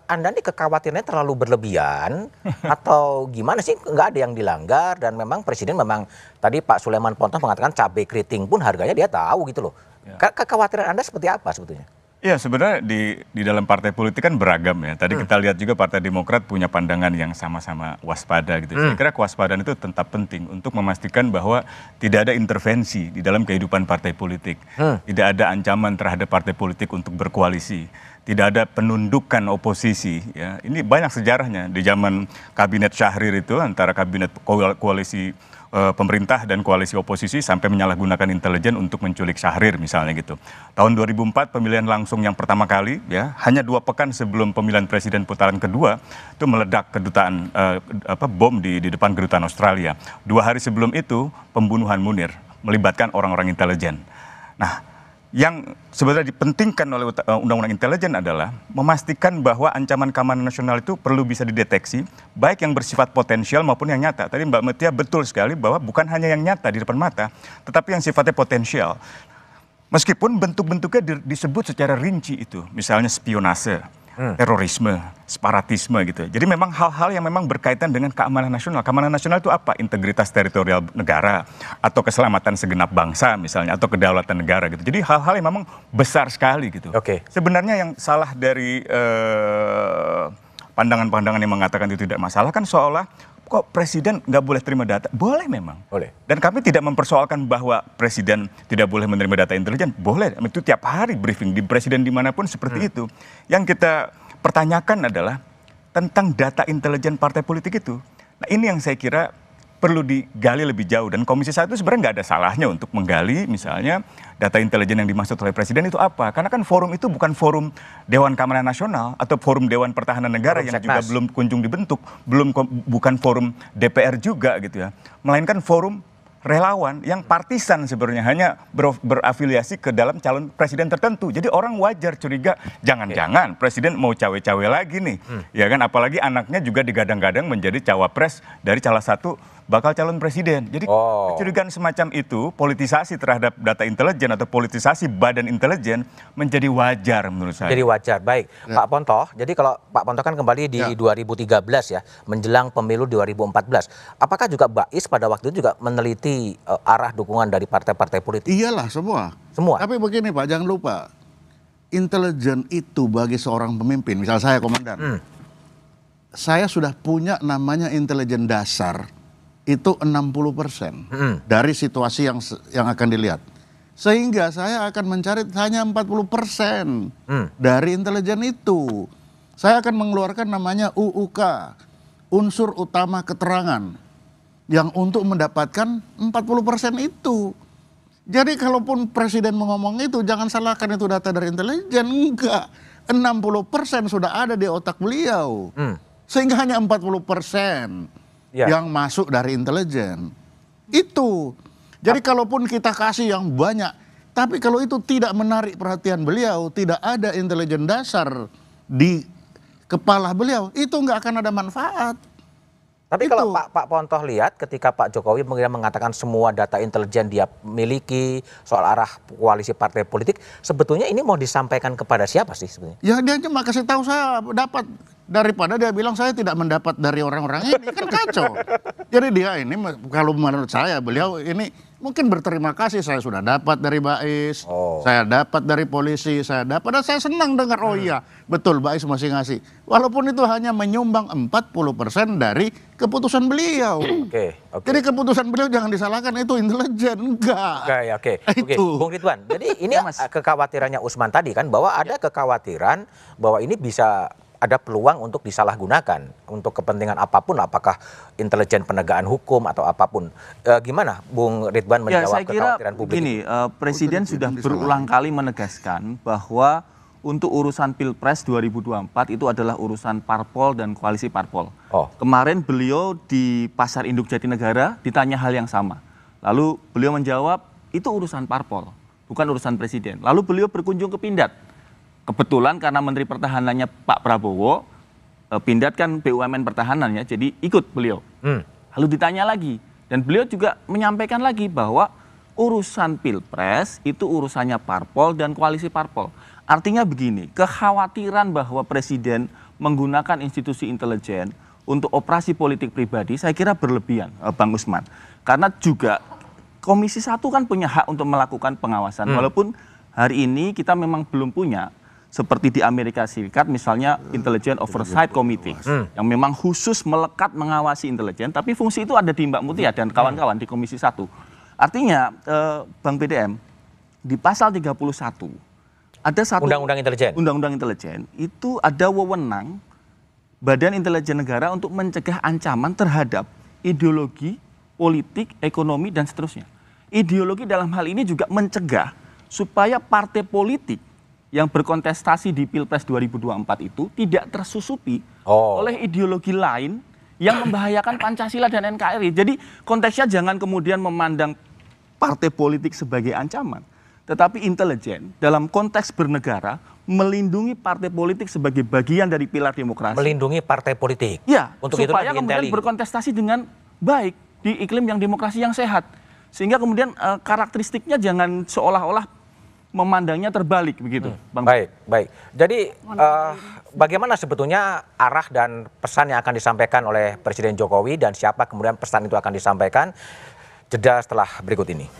Anda nih kekhawatirannya terlalu berlebihan atau gimana sih? Nggak ada yang dilanggar dan memang Presiden memang tadi Pak Sulaiman Pontoh mengatakan cabai keriting pun harganya dia tahu gitu loh. Kekhawatiran Anda seperti apa sebetulnya? Ya sebenarnya di dalam partai politik kan beragam ya. Tadi kita lihat juga Partai Demokrat punya pandangan yang sama-sama waspada gitu. Saya kira kewaspadaan itu tetap penting untuk memastikan bahwa tidak ada intervensi di dalam kehidupan partai politik. Tidak ada ancaman terhadap partai politik untuk berkoalisi. Tidak ada penundukan oposisi. Ya. Ini banyak sejarahnya di zaman kabinet Syahrir itu antara kabinet koalisi pemerintah dan koalisi oposisi sampai menyalahgunakan intelijen untuk menculik Syahrir misalnya gitu. Tahun 2004 pemilihan langsung yang pertama kali ya hanya 2 pekan sebelum pemilihan presiden putaran kedua itu meledak kedutaan bom di depan kedutaan Australia. 2 hari sebelum itu pembunuhan Munir melibatkan orang-orang intelijen. Nah, yang sebenarnya dipentingkan oleh Undang-Undang Intelijen adalah memastikan bahwa ancaman keamanan nasional itu perlu bisa dideteksi, baik yang bersifat potensial maupun yang nyata. Tadi Mbak Metia betul sekali bahwa bukan hanya yang nyata di depan mata, tetapi yang sifatnya potensial. Meskipun bentuk-bentuknya disebut secara rinci itu, misalnya spionase, terorisme, separatisme gitu. Jadi memang hal-hal yang memang berkaitan dengan keamanan nasional. Keamanan nasional itu apa? Integritas teritorial negara atau keselamatan segenap bangsa misalnya atau kedaulatan negara gitu. Jadi hal-hal yang memang besar sekali gitu. Sebenarnya yang salah dari pandangan-pandangan yang mengatakan itu tidak masalah kan seolah kok presiden nggak boleh terima data? Boleh memang. Boleh. Dan kami tidak mempersoalkan bahwa presiden tidak boleh menerima data intelijen. Boleh. Itu tiap hari briefing di presiden dimanapun seperti itu. Yang kita pertanyakan adalah tentang data intelijen partai politik itu. Nah ini yang saya kira perlu digali lebih jauh dan Komisi 1 sebenarnya nggak ada salahnya untuk menggali misalnya data intelijen yang dimaksud oleh presiden itu apa. Karena kan forum itu bukan forum Dewan Keamanan Nasional atau forum Dewan Pertahanan Negara yang juga belum kunjung dibentuk, bukan forum DPR juga gitu ya. Melainkan forum relawan yang partisan sebenarnya hanya berafiliasi ke dalam calon presiden tertentu. Jadi orang wajar curiga jangan-jangan presiden mau cawe-cawe lagi nih. Ya kan apalagi anaknya juga digadang-gadang menjadi cawapres dari salah satu bakal calon presiden. Jadi kecurigaan semacam itu, politisasi terhadap data intelijen atau politisasi badan intelijen menjadi wajar menurut saya. Jadi wajar, baik. Pak Ponto, jadi kalau Pak Ponto kan kembali di 2013 ya, menjelang pemilu 2014. Apakah juga Bais pada waktu itu juga meneliti arah dukungan dari partai-partai politik? Iyalah semua. Semua. Tapi begini Pak, jangan lupa. Intelijen itu bagi seorang pemimpin, misal saya komandan. Saya sudah punya namanya intelijen dasar. Itu 60% dari situasi yang akan dilihat. Sehingga saya akan mencari hanya 40% dari intelijen itu. Saya akan mengeluarkan namanya UUK, unsur utama keterangan, yang untuk mendapatkan 40% itu. Jadi kalaupun presiden mengomong itu, jangan salahkan itu data dari intelijen. Enggak, 60% sudah ada di otak beliau. Sehingga hanya 40% yang masuk dari intelijen. Itu. Jadi kalaupun kita kasih yang banyak, tapi kalau itu tidak menarik perhatian beliau, tidak ada intelijen dasar di kepala beliau, itu nggak akan ada manfaat. Tapi kalau Pak Ponto lihat ketika Pak Jokowi mengatakan semua data intelijen dia miliki soal arah koalisi partai politik, sebetulnya ini mau disampaikan kepada siapa sih sebenarnya? Ya dia cuma kasih tahu saya dapat, daripada dia bilang saya tidak mendapat dari orang-orang ini, kan kacau. Jadi dia ini kalau menurut saya beliau ini mungkin berterima kasih, saya sudah dapat dari Bais, saya dapat dari polisi, saya dapat, dan saya senang dengar iya betul Bais masih ngasih. Walaupun itu hanya menyumbang 40% dari keputusan beliau. Jadi keputusan beliau jangan disalahkan itu intelijen, enggak. Oke. Bung Ridwan, jadi ini kekhawatirannya Usman tadi kan bahwa ada kekhawatiran bahwa ini bisa ada peluang untuk disalahgunakan untuk kepentingan apapun, apakah intelijen penegakan hukum atau apapun. Gimana Bung Ridwan menjawab kekhawatiran publik? Begini, Presiden sudah berulang kali menegaskan bahwa untuk urusan Pilpres 2024 itu adalah urusan parpol dan koalisi parpol. Kemarin beliau di Pasar Induk Jatinegara ditanya hal yang sama. Lalu beliau menjawab itu urusan parpol, bukan urusan presiden. Lalu beliau berkunjung ke Pindad. Kebetulan karena Menteri Pertahanannya Pak Prabowo, Pindad kan BUMN pertahanannya, jadi ikut beliau. Lalu ditanya lagi, dan beliau juga menyampaikan lagi bahwa urusan Pilpres itu urusannya parpol dan koalisi parpol. Artinya begini, kekhawatiran bahwa Presiden menggunakan institusi intelijen untuk operasi politik pribadi, saya kira berlebihan, Bang Usman. Karena juga Komisi 1 kan punya hak untuk melakukan pengawasan, walaupun hari ini kita memang belum punya seperti di Amerika Serikat misalnya Intelligence Oversight Committee yang memang khusus melekat mengawasi intelijen, tapi fungsi itu ada di Mbak Mutia dan kawan-kawan di Komisi 1. Artinya Bang BDM di pasal 31 ada satu Undang-Undang Intelijen itu ada wewenang Badan Intelijen Negara untuk mencegah ancaman terhadap ideologi, politik, ekonomi, dan seterusnya. Ideologi dalam hal ini juga mencegah supaya partai politik yang berkontestasi di Pilpres 2024 itu tidak tersusupi oleh ideologi lain yang membahayakan Pancasila dan NKRI. Jadi konteksnya jangan kemudian memandang partai politik sebagai ancaman, tetapi intelijen dalam konteks bernegara melindungi partai politik sebagai bagian dari pilar demokrasi. Melindungi partai politik. Ya, untuk supaya kemudian berkontestasi dengan baik di iklim yang demokrasi yang sehat. Sehingga kemudian karakteristiknya jangan seolah-olah memandangnya terbalik begitu, Bang. Baik. Jadi bagaimana sebetulnya arah dan pesan yang akan disampaikan oleh Presiden Jokowi dan siapa kemudian pesan itu akan disampaikan? Jeda setelah berikut ini.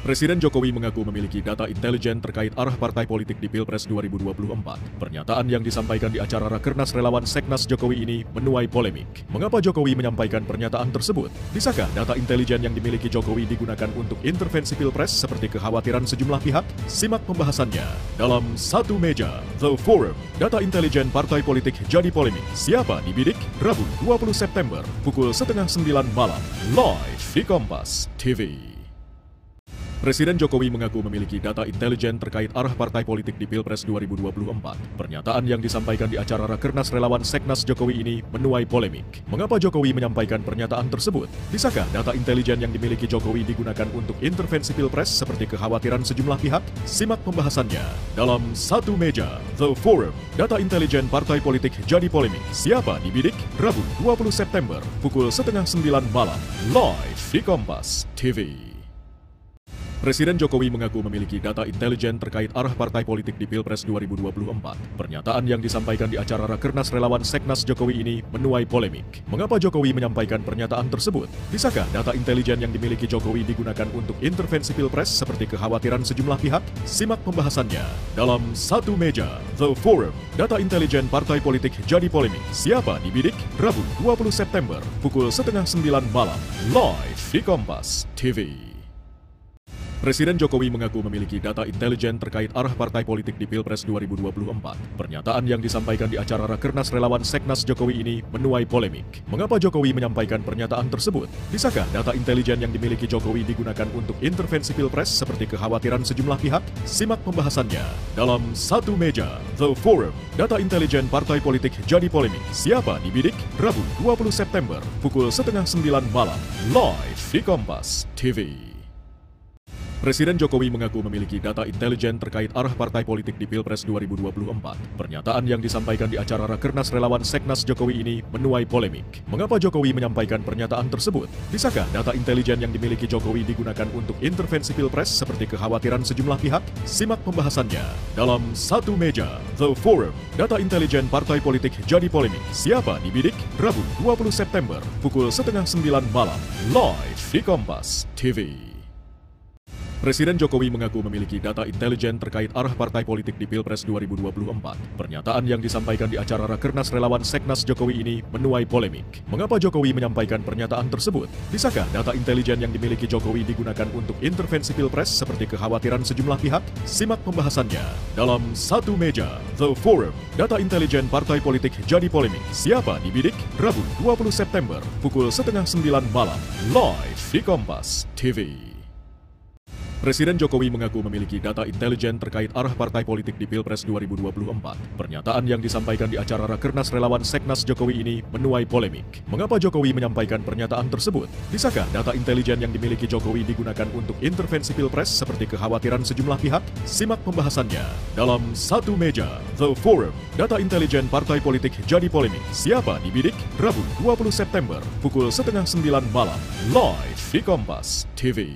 Presiden Jokowi mengaku memiliki data intelijen terkait arah partai politik di Pilpres 2024. Pernyataan yang disampaikan di acara Rakernas Relawan Seknas Jokowi ini menuai polemik. Mengapa Jokowi menyampaikan pernyataan tersebut? Bisakah data intelijen yang dimiliki Jokowi digunakan untuk intervensi Pilpres seperti kekhawatiran sejumlah pihak? Simak pembahasannya dalam Satu Meja The Forum. Data intelijen partai politik jadi polemik. Siapa dibidik? Rabu 20 September pukul 8:30 malam live di Kompas TV. Presiden Jokowi mengaku memiliki data intelijen terkait arah partai politik di Pilpres 2024. Pernyataan yang disampaikan di acara Rakernas Relawan Seknas Jokowi ini menuai polemik. Mengapa Jokowi menyampaikan pernyataan tersebut? Bisakah data intelijen yang dimiliki Jokowi digunakan untuk intervensi Pilpres seperti kekhawatiran sejumlah pihak? Simak pembahasannya dalam Satu Meja The Forum. Data intelijen partai politik jadi polemik. Siapa dibidik? Rabu 20 September pukul 8:30 malam live di Kompas TV. Presiden Jokowi mengaku memiliki data intelijen terkait arah partai politik di Pilpres 2024. Pernyataan yang disampaikan di acara Rakernas Relawan Seknas Jokowi ini menuai polemik. Mengapa Jokowi menyampaikan pernyataan tersebut? Bisakah data intelijen yang dimiliki Jokowi digunakan untuk intervensi Pilpres seperti kekhawatiran sejumlah pihak? Simak pembahasannya dalam Satu Meja The Forum. Data intelijen partai politik jadi polemik. Siapa dibidik? Rabu 20 September pukul 8:30 malam live di Kompas TV. Presiden Jokowi mengaku memiliki data intelijen terkait arah partai politik di Pilpres 2024. Pernyataan yang disampaikan di acara Rakernas Relawan Seknas Jokowi ini menuai polemik. Mengapa Jokowi menyampaikan pernyataan tersebut? Bisakah data intelijen yang dimiliki Jokowi digunakan untuk intervensi Pilpres seperti kekhawatiran sejumlah pihak? Simak pembahasannya dalam Satu Meja The Forum. Data intelijen partai politik jadi polemik. Siapa dibidik? Rabu 20 September pukul 8:30 malam live di Kompas TV. Presiden Jokowi mengaku memiliki data intelijen terkait arah partai politik di Pilpres 2024. Pernyataan yang disampaikan di acara Rakernas Relawan Seknas Jokowi ini menuai polemik. Mengapa Jokowi menyampaikan pernyataan tersebut? Bisakah data intelijen yang dimiliki Jokowi digunakan untuk intervensi Pilpres seperti kekhawatiran sejumlah pihak? Simak pembahasannya dalam Satu Meja The Forum. Data intelijen partai politik jadi polemik. Siapa dibidik? Rabu 20 September pukul 8:30 malam live di Kompas TV. Presiden Jokowi mengaku memiliki data intelijen terkait arah partai politik di Pilpres 2024. Pernyataan yang disampaikan di acara Rakernas Relawan Seknas Jokowi ini menuai polemik. Mengapa Jokowi menyampaikan pernyataan tersebut? Bisakah data intelijen yang dimiliki Jokowi digunakan untuk intervensi Pilpres seperti kekhawatiran sejumlah pihak? Simak pembahasannya dalam Satu Meja The Forum. Data intelijen partai politik jadi polemik. Siapa dibidik? Rabu 20 September pukul 8:30 malam live di Kompas TV. Presiden Jokowi mengaku memiliki data intelijen terkait arah partai politik di Pilpres 2024. Pernyataan yang disampaikan di acara Rakernas Relawan Seknas Jokowi ini menuai polemik. Mengapa Jokowi menyampaikan pernyataan tersebut? Bisakah data intelijen yang dimiliki Jokowi digunakan untuk intervensi Pilpres seperti kekhawatiran sejumlah pihak? Simak pembahasannya dalam Satu Meja The Forum. Data intelijen partai politik jadi polemik. Siapa dibidik? Rabu 20 September pukul 8:30 malam live di Kompas TV.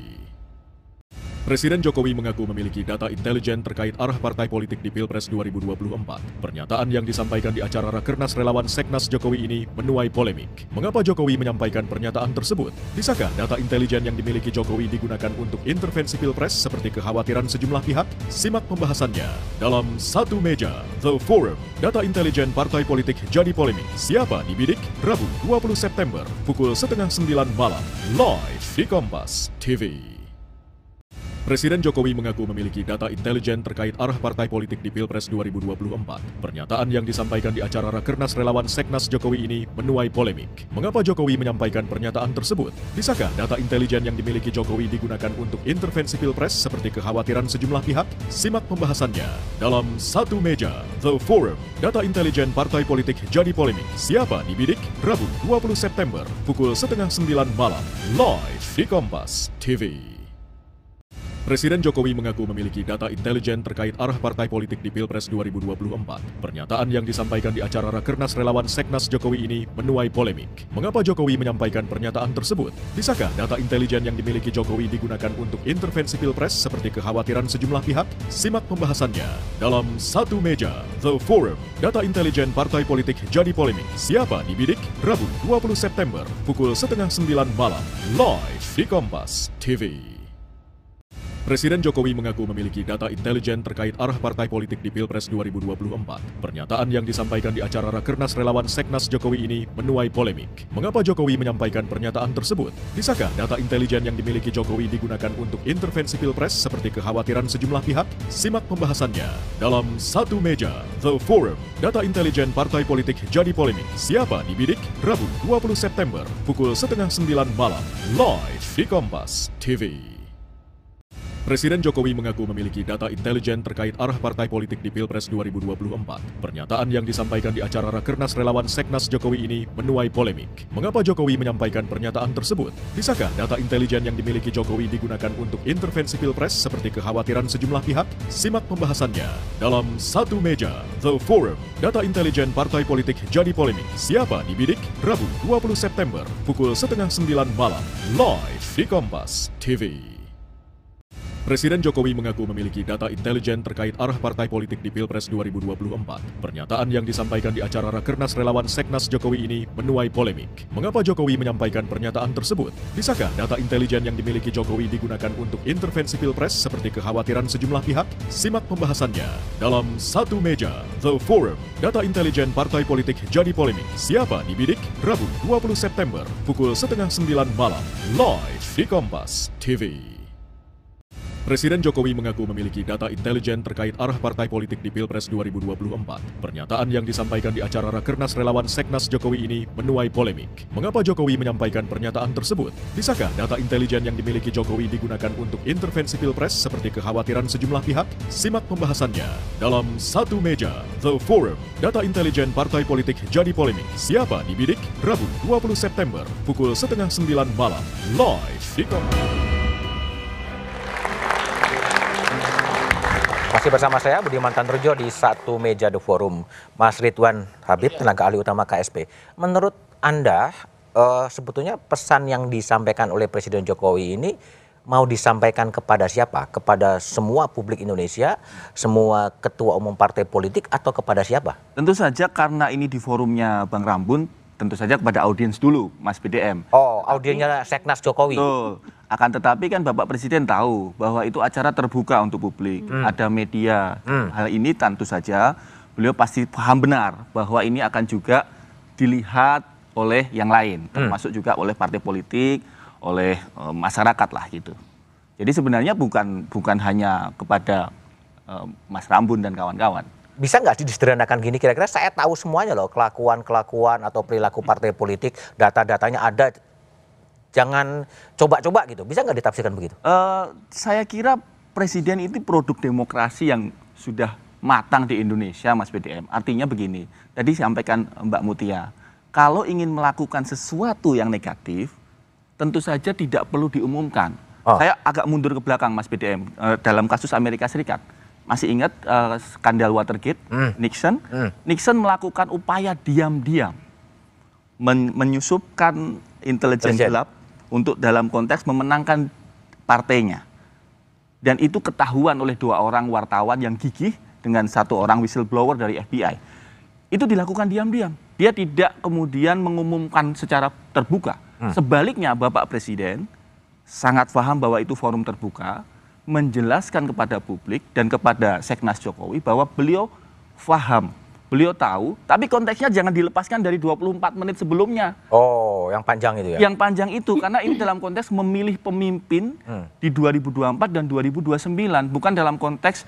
Presiden Jokowi mengaku memiliki data intelijen terkait arah partai politik di Pilpres 2024. Pernyataan yang disampaikan di acara Rakernas Relawan Seknas Jokowi ini menuai polemik. Mengapa Jokowi menyampaikan pernyataan tersebut? Bisakah data intelijen yang dimiliki Jokowi digunakan untuk intervensi Pilpres seperti kekhawatiran sejumlah pihak? Simak pembahasannya dalam Satu Meja, The Forum. Data intelijen partai politik jadi polemik. Siapa dibidik? Rabu 20 September, pukul 8:30 malam, live di Kompas TV. Presiden Jokowi mengaku memiliki data intelijen terkait arah partai politik di Pilpres 2024. Pernyataan yang disampaikan di acara Rakernas Relawan Seknas Jokowi ini menuai polemik. Mengapa Jokowi menyampaikan pernyataan tersebut? Bisakah data intelijen yang dimiliki Jokowi digunakan untuk intervensi Pilpres seperti kekhawatiran sejumlah pihak? Simak pembahasannya dalam Satu Meja, The Forum. Data intelijen partai politik jadi polemik. Siapa dibidik? Rabu 20 September, pukul 8:30 malam, live di Kompas TV. Presiden Jokowi mengaku memiliki data intelijen terkait arah partai politik di Pilpres 2024. Pernyataan yang disampaikan di acara Rakernas Relawan Seknas Jokowi ini menuai polemik. Mengapa Jokowi menyampaikan pernyataan tersebut? Bisakah data intelijen yang dimiliki Jokowi digunakan untuk intervensi Pilpres seperti kekhawatiran sejumlah pihak? Simak pembahasannya dalam Satu Meja, The Forum. Data intelijen partai politik jadi polemik. Siapa dibidik? Rabu 20 September, pukul 8:30 malam, live di Kompas TV. Presiden Jokowi mengaku memiliki data intelijen terkait arah partai politik di Pilpres 2024. Pernyataan yang disampaikan di acara Rakernas Relawan Seknas Jokowi ini menuai polemik. Mengapa Jokowi menyampaikan pernyataan tersebut? Bisakah data intelijen yang dimiliki Jokowi digunakan untuk intervensi Pilpres seperti kekhawatiran sejumlah pihak? Simak pembahasannya dalam Satu Meja, The Forum. Data intelijen partai politik jadi polemik. Siapa dibidik? Rabu 20 September, pukul 8:30 malam, live di Kompas TV. Presiden Jokowi mengaku memiliki data intelijen terkait arah partai politik di Pilpres 2024. Pernyataan yang disampaikan di acara Rakernas Relawan Seknas Jokowi ini menuai polemik. Mengapa Jokowi menyampaikan pernyataan tersebut? Bisakah data intelijen yang dimiliki Jokowi digunakan untuk intervensi Pilpres seperti kekhawatiran sejumlah pihak? Simak pembahasannya dalam Satu Meja, The Forum. Data intelijen partai politik jadi polemik. Siapa dibidik? Rabu 20 September, pukul 8:30 malam, live di Kompas TV. Presiden Jokowi mengaku memiliki data intelijen terkait arah partai politik di Pilpres 2024. Pernyataan yang disampaikan di acara Rakernas Relawan Seknas Jokowi ini menuai polemik. Mengapa Jokowi menyampaikan pernyataan tersebut? Bisakah data intelijen yang dimiliki Jokowi digunakan untuk intervensi Pilpres seperti kekhawatiran sejumlah pihak? Simak pembahasannya dalam Satu Meja, The Forum. Data intelijen partai politik jadi polemik. Siapa dibidik? Rabu 20 September, pukul 8:30 malam, live di Kompas TV. Presiden Jokowi mengaku memiliki data intelijen terkait arah partai politik di Pilpres 2024. Pernyataan yang disampaikan di acara Rakernas Relawan Seknas Jokowi ini menuai polemik. Mengapa Jokowi menyampaikan pernyataan tersebut? Bisakah data intelijen yang dimiliki Jokowi digunakan untuk intervensi Pilpres seperti kekhawatiran sejumlah pihak? Simak pembahasannya dalam Satu Meja, The Forum. Data intelijen partai politik jadi polemik. Siapa dibidik? Rabu 20 September, pukul 8:30 malam, live di Kompas. Masih bersama saya Budiman Tanrujo di Satu Meja The Forum. Mas Ridwan Habib, tenaga ahli utama KSP. Menurut Anda, sebetulnya pesan yang disampaikan oleh Presiden Jokowi ini mau disampaikan kepada siapa? Kepada semua publik Indonesia, semua ketua umum partai politik, atau kepada siapa? Tentu saja karena ini di forumnya Bang Rambun, tentu saja kepada audiens dulu, Mas BDM. Oh, audiensnya Seknas Jokowi. Betul. Akan tetapi kan Bapak Presiden tahu bahwa itu acara terbuka untuk publik, ada media. Hal ini tentu saja beliau pasti paham benar bahwa ini akan juga dilihat oleh yang lain, termasuk juga oleh partai politik, oleh masyarakat lah gitu. Jadi sebenarnya bukan hanya kepada Mas Rambun dan kawan-kawan. Bisa nggak disederhanakan gini, kira-kira saya tahu semuanya loh, kelakuan atau perilaku partai politik, data-datanya ada, jangan coba-coba gitu. Bisa nggak ditafsirkan begitu? Saya kira Presiden itu produk demokrasi yang sudah matang di Indonesia, Mas BDM. Artinya begini, tadi sampaikan Mbak Mutia, kalau ingin melakukan sesuatu yang negatif, tentu saja tidak perlu diumumkan. Saya agak mundur ke belakang, Mas BDM, dalam kasus Amerika Serikat. Masih ingat skandal Watergate, Nixon melakukan upaya diam-diam menyusupkan intelijen gelap untuk dalam konteks memenangkan partainya. Dan itu ketahuan oleh 2 orang wartawan yang gigih dengan 1 orang whistleblower dari FBI. Itu dilakukan diam-diam. Dia tidak kemudian mengumumkan secara terbuka. Sebaliknya Bapak Presiden sangat paham bahwa itu forum terbuka, menjelaskan kepada publik dan kepada Seknas Jokowi bahwa beliau paham, beliau tahu, tapi konteksnya jangan dilepaskan dari 24 menit sebelumnya. Oh, yang panjang itu ya? Yang panjang itu, karena ini dalam konteks memilih pemimpin di 2024 dan 2029, bukan dalam konteks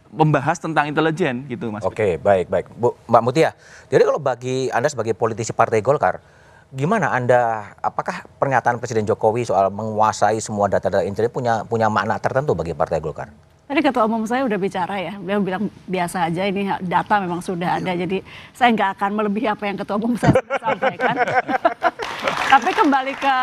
membahas tentang intelijen gitu, Mas. Oke, baik. Bu, Mbak Mutia, jadi kalau bagi Anda sebagai politisi Partai Golkar, gimana Anda, apakah pernyataan Presiden Jokowi soal menguasai semua data-data intelijen punya makna tertentu bagi Partai Golkar? Tadi Ketua Umum saya udah bicara ya, beliau bilang biasa aja, ini data memang sudah ada, jadi saya nggak akan melebihi apa yang Ketua Umum saya sampaikan. Tapi kembali ke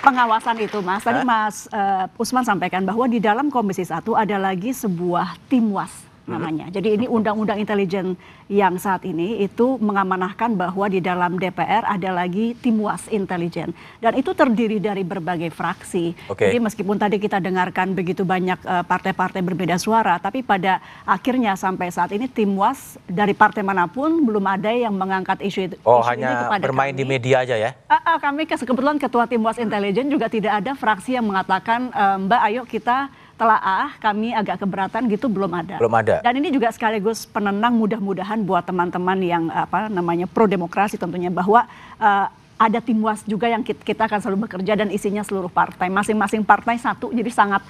pengawasan itu, Mas. Tadi Mas Usman sampaikan bahwa di dalam Komisi 1 ada lagi sebuah Timwas namanya. Jadi ini undang-undang intelijen yang saat ini itu mengamanahkan bahwa di dalam DPR ada lagi Timwas intelijen. Dan itu terdiri dari berbagai fraksi. Jadi meskipun tadi kita dengarkan begitu banyak partai-partai berbeda suara, tapi pada akhirnya sampai saat ini Timwas dari partai manapun belum ada yang mengangkat isu ini hanya kepada bermain kami. Di media aja ya? Kami kebetulan Ketua Timwas Intelijen juga tidak ada fraksi yang mengatakan Mbak ayo kita telaah, kami agak keberatan gitu, belum ada. Belum ada. Dan ini juga sekaligus penenang mudah-mudahan buat teman-teman yang pro demokrasi tentunya, bahwa ada Timwas juga yang kita akan selalu bekerja dan isinya seluruh partai, masing-masing partai satu, jadi sangat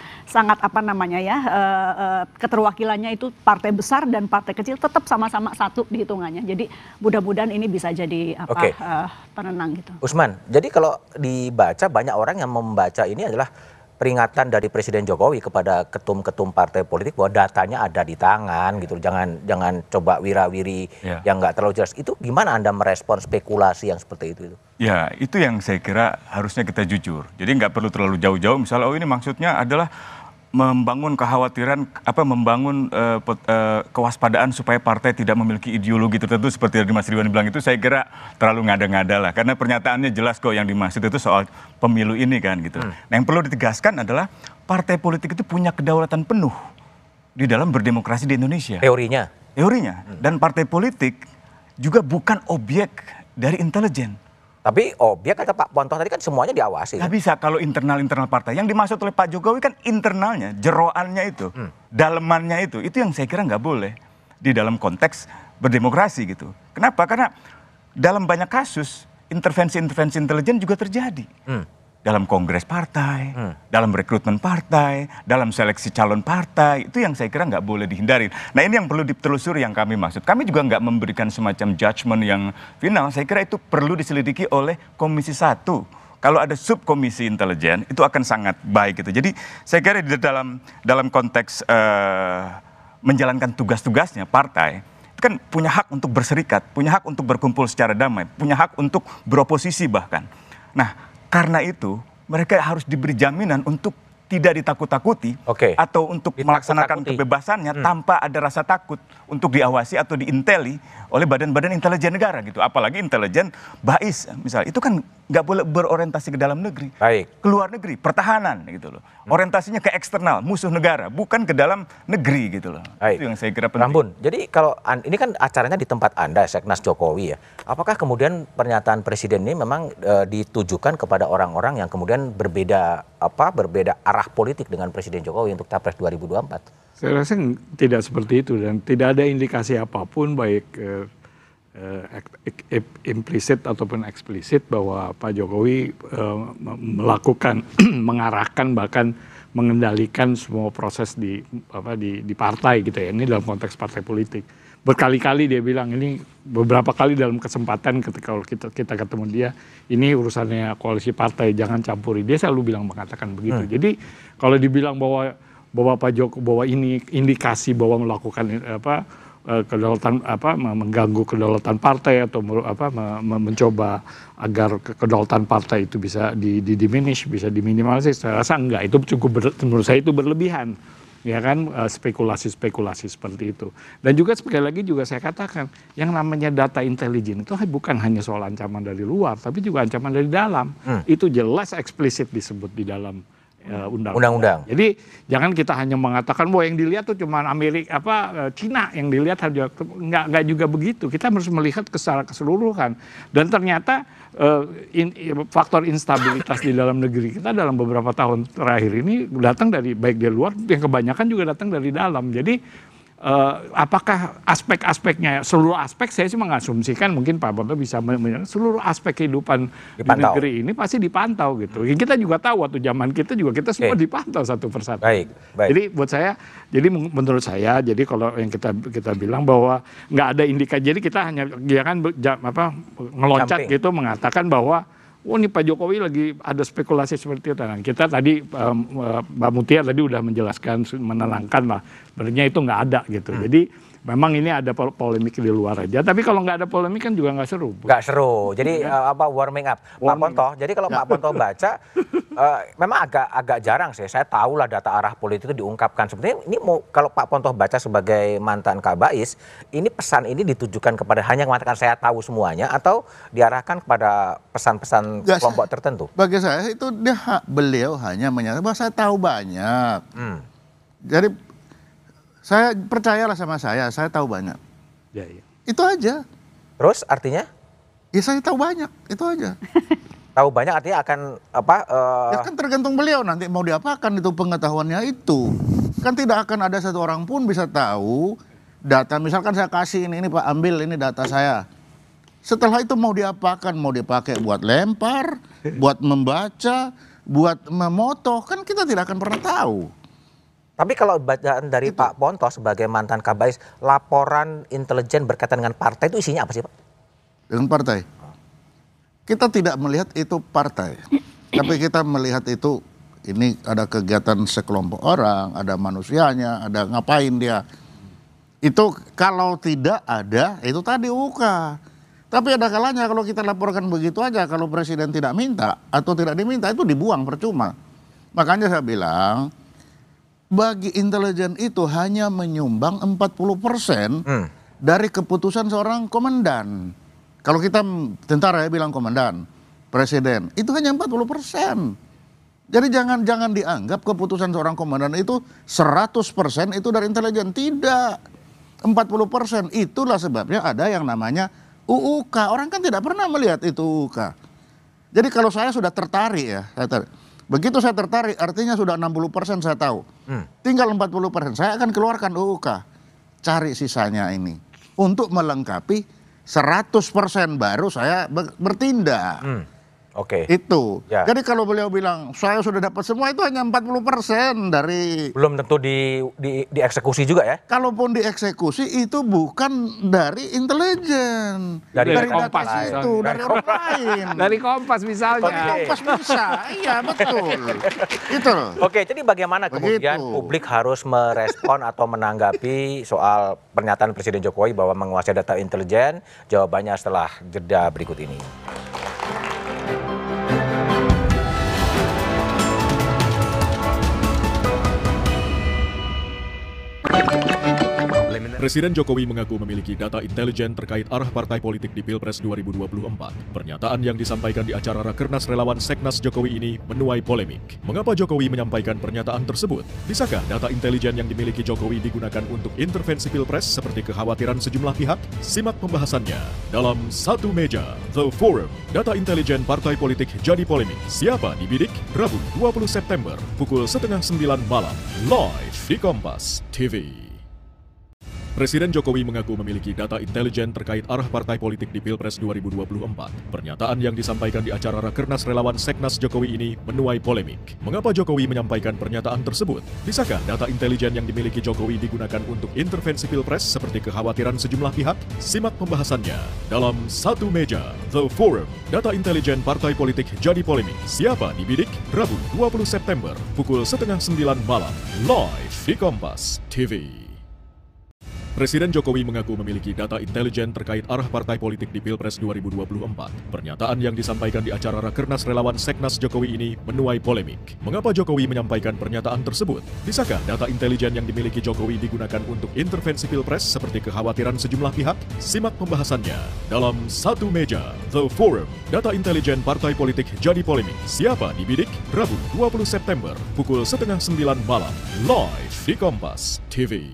keterwakilannya itu partai besar dan partai kecil tetap sama-sama satu dihitungannya. Jadi mudah-mudahan ini bisa jadi penenang gitu. Usman, jadi kalau dibaca, banyak orang yang membaca ini adalah peringatan dari Presiden Jokowi kepada ketum-ketum partai politik bahwa datanya ada di tangan gitu. Jangan coba wira-wiri yang nggak terlalu jelas. Itu gimana Anda merespon spekulasi yang seperti itu? Ya, itu yang saya kira harusnya kita jujur. Jadi nggak perlu terlalu jauh-jauh. Misalnya, ini maksudnya adalah membangun kekhawatiran, membangun kewaspadaan supaya partai tidak memiliki ideologi tertentu seperti yang Mas Ridwan bilang, itu saya kira terlalu ngada-ngada lah. Karena pernyataannya jelas kok yang dimaksud itu soal pemilu ini kan gitu. Nah, yang perlu ditegaskan adalah partai politik itu punya kedaulatan penuh di dalam berdemokrasi di Indonesia. Teorinya? Teorinya. Dan partai politik juga bukan objek dari intelijen. Tapi objek kata Pak Pontoh tadi kan semuanya diawasi. Nggak bisa kalau internal partai. Yang dimaksud oleh Pak Jokowi kan internalnya, jeroannya itu, dalemannya itu yang saya kira nggak boleh di dalam konteks berdemokrasi gitu. Kenapa? Karena dalam banyak kasus intervensi-intervensi intelijen juga terjadi. Dalam kongres partai, dalam rekrutmen partai, dalam seleksi calon partai, itu yang saya kira nggak boleh dihindari. Nah, ini yang perlu ditelusuri yang kami maksud. Kami juga nggak memberikan semacam judgement yang final, saya kira itu perlu diselidiki oleh Komisi 1. Kalau ada subkomisi intelijen, itu akan sangat baik gitu. Jadi saya kira di dalam konteks menjalankan tugas-tugasnya partai, itu kan punya hak untuk berserikat, punya hak untuk berkumpul secara damai, punya hak untuk beroposisi bahkan. Nah, karena itu mereka harus diberi jaminan untuk tidak ditakut-takuti atau untuk melaksanakan kebebasannya tanpa ada rasa takut untuk diawasi atau diinteli oleh badan-badan intelijen negara gitu. Apalagi intelijen BAIS misalnya, itu kan nggak boleh berorientasi ke dalam negeri, ke luar negeri, pertahanan gitu loh. Orientasinya ke eksternal, musuh negara, bukan ke dalam negeri gitu loh. Itu yang saya kira penting. Rambun, jadi kalau ini kan acaranya di tempat Anda, Seknas Jokowi ya. Apakah kemudian pernyataan Presiden ini memang ditujukan kepada orang-orang yang kemudian berbeda arah politik dengan Presiden Jokowi untuk Capres 2024? Saya rasa tidak seperti itu dan tidak ada indikasi apapun baik implisit ataupun eksplisit bahwa Pak Jokowi melakukan, mengarahkan bahkan mengendalikan semua proses di partai gitu ya. Ini dalam konteks partai politik. Berkali-kali dia bilang, ini beberapa kali dalam kesempatan ketika kita ketemu dia, ini urusannya koalisi partai, jangan campuri. Dia selalu mengatakan begitu. Jadi kalau dibilang bahwa Pak Jokowi, bahwa ini indikasi bahwa melakukan kedaulatan mengganggu kedaulatan partai atau mencoba agar kedaulatan partai itu bisa diminish, bisa diminimalisir, saya rasa enggak. Itu menurut saya itu berlebihan. Ya kan, spekulasi-spekulasi seperti itu. Dan juga sekali lagi juga saya katakan, yang namanya data intelijen itu bukan hanya soal ancaman dari luar, tapi juga ancaman dari dalam. Itu jelas eksplisit disebut di dalam undang-undang. Jadi jangan kita hanya mengatakan bahwa yang dilihat tuh cuma Amerika Cina yang dilihat, nggak juga begitu. Kita harus melihat secara keseluruhan. Dan ternyata faktor instabilitas di dalam negeri kita dalam beberapa tahun terakhir ini datang dari baik dari luar, yang kebanyakan juga datang dari dalam. Jadi apakah aspek-aspeknya, seluruh aspek saya sih mengasumsikan mungkin Pak Ponto bisa seluruh aspek kehidupan di negeri ini pasti dipantau gitu. Kita juga tahu waktu zaman kita juga kita semua dipantau satu persatu. Baik. Jadi buat saya, jadi menurut saya, jadi kalau yang kita bilang bahwa nggak ada indikasi, jadi kita hanya jangan ngeloncat gitu mengatakan bahwa ini Pak Jokowi lagi ada spekulasi seperti itu. Nah, kita tadi Mbak Mutia tadi udah menjelaskan, menenangkan lah. Sebenarnya itu nggak ada gitu. Jadi memang ini ada polemik di luar aja. Tapi kalau nggak ada polemik kan juga nggak seru. Nggak seru. Jadi warming up. Pak Ponto. Jadi kalau Pak Ponto baca, memang agak jarang sih. Saya tahu lah data arah politik itu diungkapkan. Sebenarnya ini kalau Pak Ponto baca sebagai mantan Kabais, ini pesan ini ditujukan kepada hanya mengatakan saya tahu semuanya atau diarahkan kepada pesan-pesan kelompok tertentu? Bagi saya itu beliau hanya menyatakan bahwa saya tahu banyak. Jadi saya percayalah sama saya tahu banyak. Ya. Itu aja. Terus artinya? Ya saya tahu banyak, itu aja. Tahu banyak artinya akan apa? Ya kan tergantung beliau nanti mau diapakan itu pengetahuannya itu. Kan tidak akan ada satu orang pun bisa tahu data. Misalkan saya kasih ini Pak, ambil ini data saya. Setelah itu mau diapakan? Mau dipakai buat lempar, buat membaca, buat memoto, kan kita tidak akan pernah tahu. Tapi kalau bacaan dari Pak Ponto sebagai mantan Kabais, laporan intelijen berkaitan dengan partai itu isinya apa sih Pak? Dengan partai? Kita tidak melihat itu partai. Tapi kita melihat itu, ini ada kegiatan sekelompok orang, ada manusianya, ada ngapain dia. Itu kalau tidak ada, itu tadi UK. Tapi ada kalanya kalau kita laporkan begitu aja, kalau presiden tidak minta atau tidak diminta, itu dibuang percuma. Makanya saya bilang, bagi intelijen itu hanya menyumbang 40% dari keputusan seorang komandan. Kalau kita tentara ya bilang komandan, presiden, itu hanya 40%. Jadi jangan dianggap keputusan seorang komandan itu 100% itu dari intelijen. Tidak. 40%. Itulah sebabnya ada yang namanya UUK. Orang kan tidak pernah melihat itu UUK. Jadi kalau saya sudah tertarik ya, begitu saya tertarik artinya sudah 60% saya tahu. Tinggal 40%. Saya akan keluarkan UUK. Cari sisanya ini. Untuk melengkapi 100% baru saya bertindak. Oke. Itu. Ya. Jadi kalau beliau bilang saya sudah dapat semua itu hanya 40% dari. Belum tentu dieksekusi juga ya? Kalaupun dieksekusi itu bukan dari intelijen. Dari Kompas itu, dari orang lain. Dari Kompas misalnya. Dari Kompas bisa, iya betul. Itu. Oke, jadi bagaimana kemudian publik harus merespon atau menanggapi soal pernyataan Presiden Jokowi bahwa menguasai data intelijen? Jawabannya setelah jeda berikut ini. Presiden Jokowi mengaku memiliki data intelijen terkait arah partai politik di Pilpres 2024. Pernyataan yang disampaikan di acara Rakernas Relawan Seknas Jokowi ini menuai polemik. Mengapa Jokowi menyampaikan pernyataan tersebut? Bisakah data intelijen yang dimiliki Jokowi digunakan untuk intervensi Pilpres seperti kekhawatiran sejumlah pihak? Simak pembahasannya dalam Satu Meja, The Forum. Data intelijen partai politik jadi polemik. Siapa dibidik? Rabu 20 September, pukul 8:30 malam. Live di Kompas TV. Presiden Jokowi mengaku memiliki data intelijen terkait arah partai politik di Pilpres 2024. Pernyataan yang disampaikan di acara Rakernas Relawan Seknas Jokowi ini menuai polemik. Mengapa Jokowi menyampaikan pernyataan tersebut? Bisakah data intelijen yang dimiliki Jokowi digunakan untuk intervensi Pilpres seperti kekhawatiran sejumlah pihak? Simak pembahasannya dalam Satu Meja, The Forum. Data intelijen partai politik jadi polemik. Siapa dibidik? Rabu 20 September, pukul 8:30 malam. Live di Kompas TV. Presiden Jokowi mengaku memiliki data intelijen terkait arah partai politik di Pilpres 2024. Pernyataan yang disampaikan di acara Rakernas Relawan Seknas Jokowi ini menuai polemik. Mengapa Jokowi menyampaikan pernyataan tersebut? Bisakah data intelijen yang dimiliki Jokowi digunakan untuk intervensi Pilpres seperti kekhawatiran sejumlah pihak? Simak pembahasannya dalam Satu Meja The Forum. Data intelijen partai politik jadi polemik. Siapa dibidik? Rabu 20 September pukul 8:30 malam live di Kompas TV.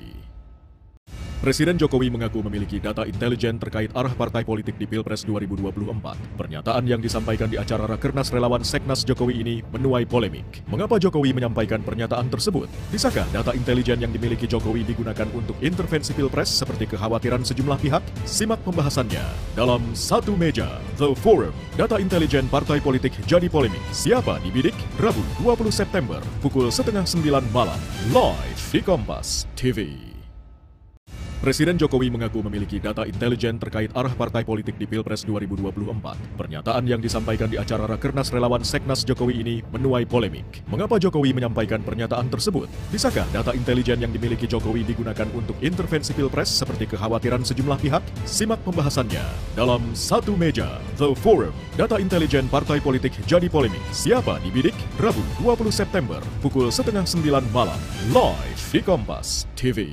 Presiden Jokowi mengaku memiliki data intelijen terkait arah partai politik di Pilpres 2024. Pernyataan yang disampaikan di acara Rakernas Relawan Seknas Jokowi ini menuai polemik. Mengapa Jokowi menyampaikan pernyataan tersebut? Bisakah data intelijen yang dimiliki Jokowi digunakan untuk intervensi Pilpres seperti kekhawatiran sejumlah pihak? Simak pembahasannya dalam Satu Meja The Forum. Data intelijen partai politik jadi polemik. Siapa dibidik? Rabu 20 September pukul 8:30 malam live di Kompas TV. Presiden Jokowi mengaku memiliki data intelijen terkait arah partai politik di Pilpres 2024. Pernyataan yang disampaikan di acara Rakernas Relawan Seknas Jokowi ini menuai polemik. Mengapa Jokowi menyampaikan pernyataan tersebut? Bisakah data intelijen yang dimiliki Jokowi digunakan untuk intervensi Pilpres seperti kekhawatiran sejumlah pihak? Simak pembahasannya dalam Satu Meja The Forum. Data intelijen partai politik jadi polemik. Siapa dibidik? Rabu 20 September pukul 8:30 malam live di Kompas TV.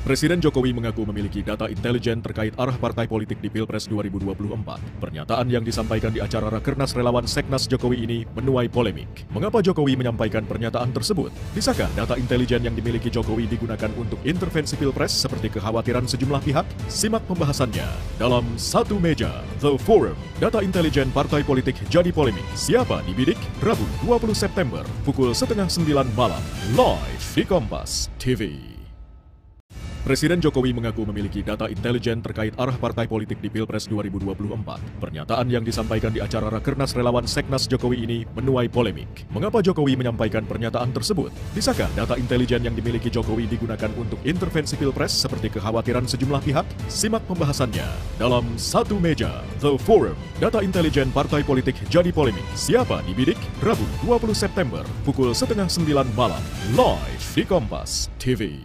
Presiden Jokowi mengaku memiliki data intelijen terkait arah partai politik di Pilpres 2024. Pernyataan yang disampaikan di acara Rakernas Relawan Seknas Jokowi ini menuai polemik. Mengapa Jokowi menyampaikan pernyataan tersebut? Bisakah data intelijen yang dimiliki Jokowi digunakan untuk intervensi Pilpres seperti kekhawatiran sejumlah pihak? Simak pembahasannya dalam Satu Meja The Forum. Data intelijen partai politik jadi polemik. Siapa dibidik? Rabu 20 September pukul 8:30 malam live di Kompas TV. Presiden Jokowi mengaku memiliki data intelijen terkait arah partai politik di Pilpres 2024. Pernyataan yang disampaikan di acara Rakernas Relawan Seknas Jokowi ini menuai polemik. Mengapa Jokowi menyampaikan pernyataan tersebut? Bisakah data intelijen yang dimiliki Jokowi digunakan untuk intervensi Pilpres seperti kekhawatiran sejumlah pihak? Simak pembahasannya dalam Satu Meja The Forum. Data intelijen partai politik jadi polemik. Siapa dibidik? Rabu 20 September pukul 8:30 malam live di Kompas TV.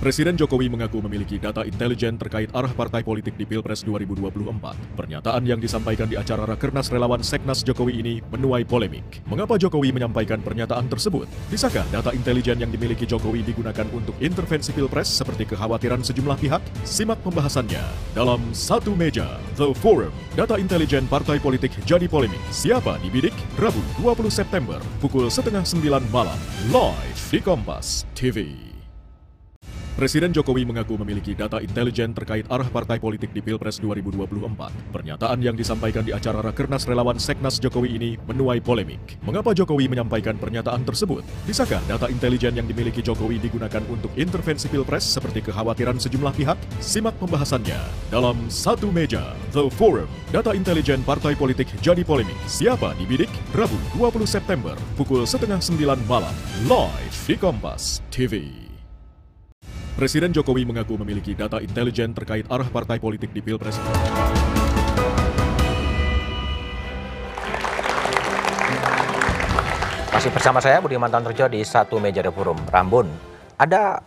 Presiden Jokowi mengaku memiliki data intelijen terkait arah partai politik di Pilpres 2024. Pernyataan yang disampaikan di acara Rakernas Relawan Seknas Jokowi ini menuai polemik. Mengapa Jokowi menyampaikan pernyataan tersebut? Bisakah data intelijen yang dimiliki Jokowi digunakan untuk intervensi Pilpres seperti kekhawatiran sejumlah pihak? Simak pembahasannya dalam Satu Meja The Forum. Data intelijen partai politik jadi polemik. Siapa dibidik? Rabu 20 September pukul 8:30 malam live di Kompas TV. Presiden Jokowi mengaku memiliki data intelijen terkait arah partai politik di Pilpres 2024. Pernyataan yang disampaikan di acara Rakernas Relawan Seknas Jokowi ini menuai polemik. Mengapa Jokowi menyampaikan pernyataan tersebut? Bisakah data intelijen yang dimiliki Jokowi digunakan untuk intervensi Pilpres seperti kekhawatiran sejumlah pihak? Simak pembahasannya dalam Satu Meja The Forum. Data intelijen partai politik jadi polemik. Siapa dibidik? Rabu 20 September pukul 8:30 malam live di Kompas TV. Presiden Jokowi mengaku memiliki data intelijen terkait arah partai politik di Pilpres. Masih bersama saya Budiman Tantojo di Satu Meja The Forum. Rambun, ada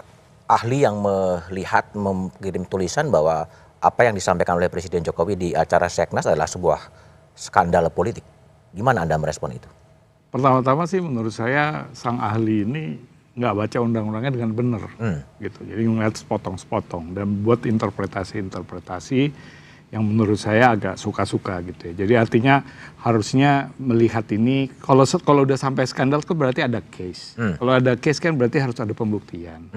ahli yang melihat mengirim tulisan bahwa apa yang disampaikan oleh Presiden Jokowi di acara Seknas adalah sebuah skandal politik. Gimana Anda merespon itu? Pertama-tama sih menurut saya sang ahli ini nggak baca undang-undangnya dengan benar, gitu. Jadi ngeliat sepotong-sepotong dan buat interpretasi-interpretasi yang menurut saya agak suka-suka gitu ya. Jadi artinya harusnya melihat ini, kalau udah sampai skandal itu berarti ada case. Kalau ada case kan berarti harus ada pembuktian.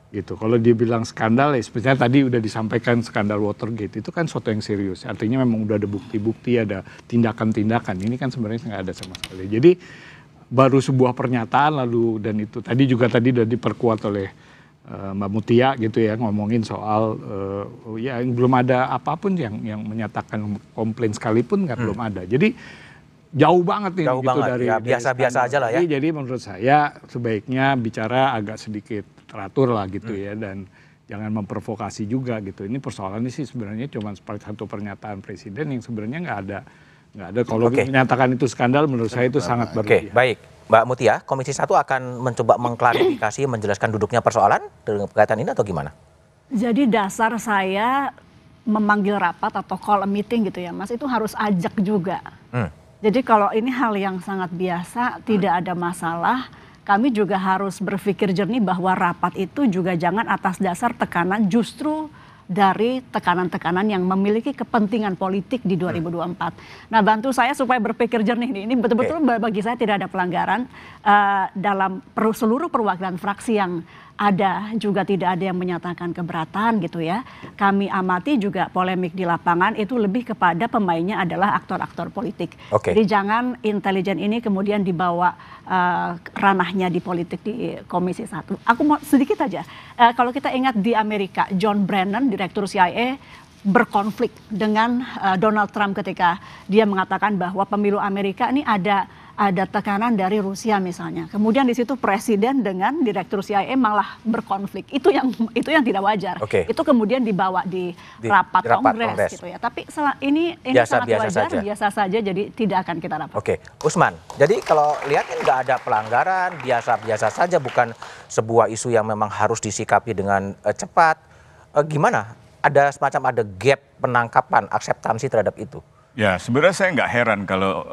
Gitu. Kalau dia bilang skandal, ya sebenarnya tadi udah disampaikan skandal Watergate itu kan suatu yang serius. Artinya memang udah ada bukti-bukti, ada tindakan-tindakan. Ini kan sebenarnya nggak ada sama sekali. Jadi baru sebuah pernyataan lalu, dan itu tadi udah diperkuat oleh Mbak Mutia gitu ya, ngomongin soal ya belum ada apapun yang menyatakan komplain sekalipun, belum ada. Jadi jauh banget nih jauh gitu banget. dari Ya, biasa-biasa aja lah ya. Jadi menurut saya sebaiknya bicara agak sedikit teratur lah gitu ya, dan jangan memprovokasi juga gitu. Ini persoalannya sih sebenarnya cuma seperti satu pernyataan presiden yang sebenarnya nggak Nggak ada. Kalau menyatakan itu skandal, menurut saya itu sangat berlebihan. Baik. Mbak Mutia, Komisi 1 akan mencoba mengklarifikasi, menjelaskan duduknya persoalan dengan berkaitan ini atau gimana? Jadi dasar saya memanggil rapat atau call a meeting gitu ya Mas, itu harus ajak juga. Jadi kalau ini hal yang sangat biasa, tidak ada masalah, kami juga harus berpikir jernih bahwa rapat itu juga jangan atas dasar tekanan justru dari tekanan-tekanan yang memiliki kepentingan politik di 2024. Nah, bantu saya supaya berpikir jernih nih. Ini betul-betul bagi saya tidak ada pelanggaran dalam seluruh perwakilan fraksi yang ada, juga tidak ada yang menyatakan keberatan gitu ya. Kami amati juga polemik di lapangan itu lebih kepada pemainnya adalah aktor-aktor politik. Jadi jangan intelijen ini kemudian dibawa ranahnya di politik di Komisi 1. Aku mau sedikit aja, kalau kita ingat di Amerika, John Brennan, direktur CIA, berkonflik dengan Donald Trump ketika dia mengatakan bahwa pemilu Amerika ini ada tekanan dari Rusia misalnya. Kemudian di situ presiden dengan direktur CIA malah berkonflik. Itu yang tidak wajar. Itu kemudian dibawa di rapat Kongres gitu ya. Tapi ini sangat wajar, biasa saja, jadi tidak akan kita rapat. Usman. Jadi kalau lihat kan nggak ada pelanggaran, biasa-biasa saja, bukan sebuah isu yang memang harus disikapi dengan cepat. Gimana? Ada gap penangkapan, akseptansi terhadap itu? Ya, sebenarnya saya nggak heran kalau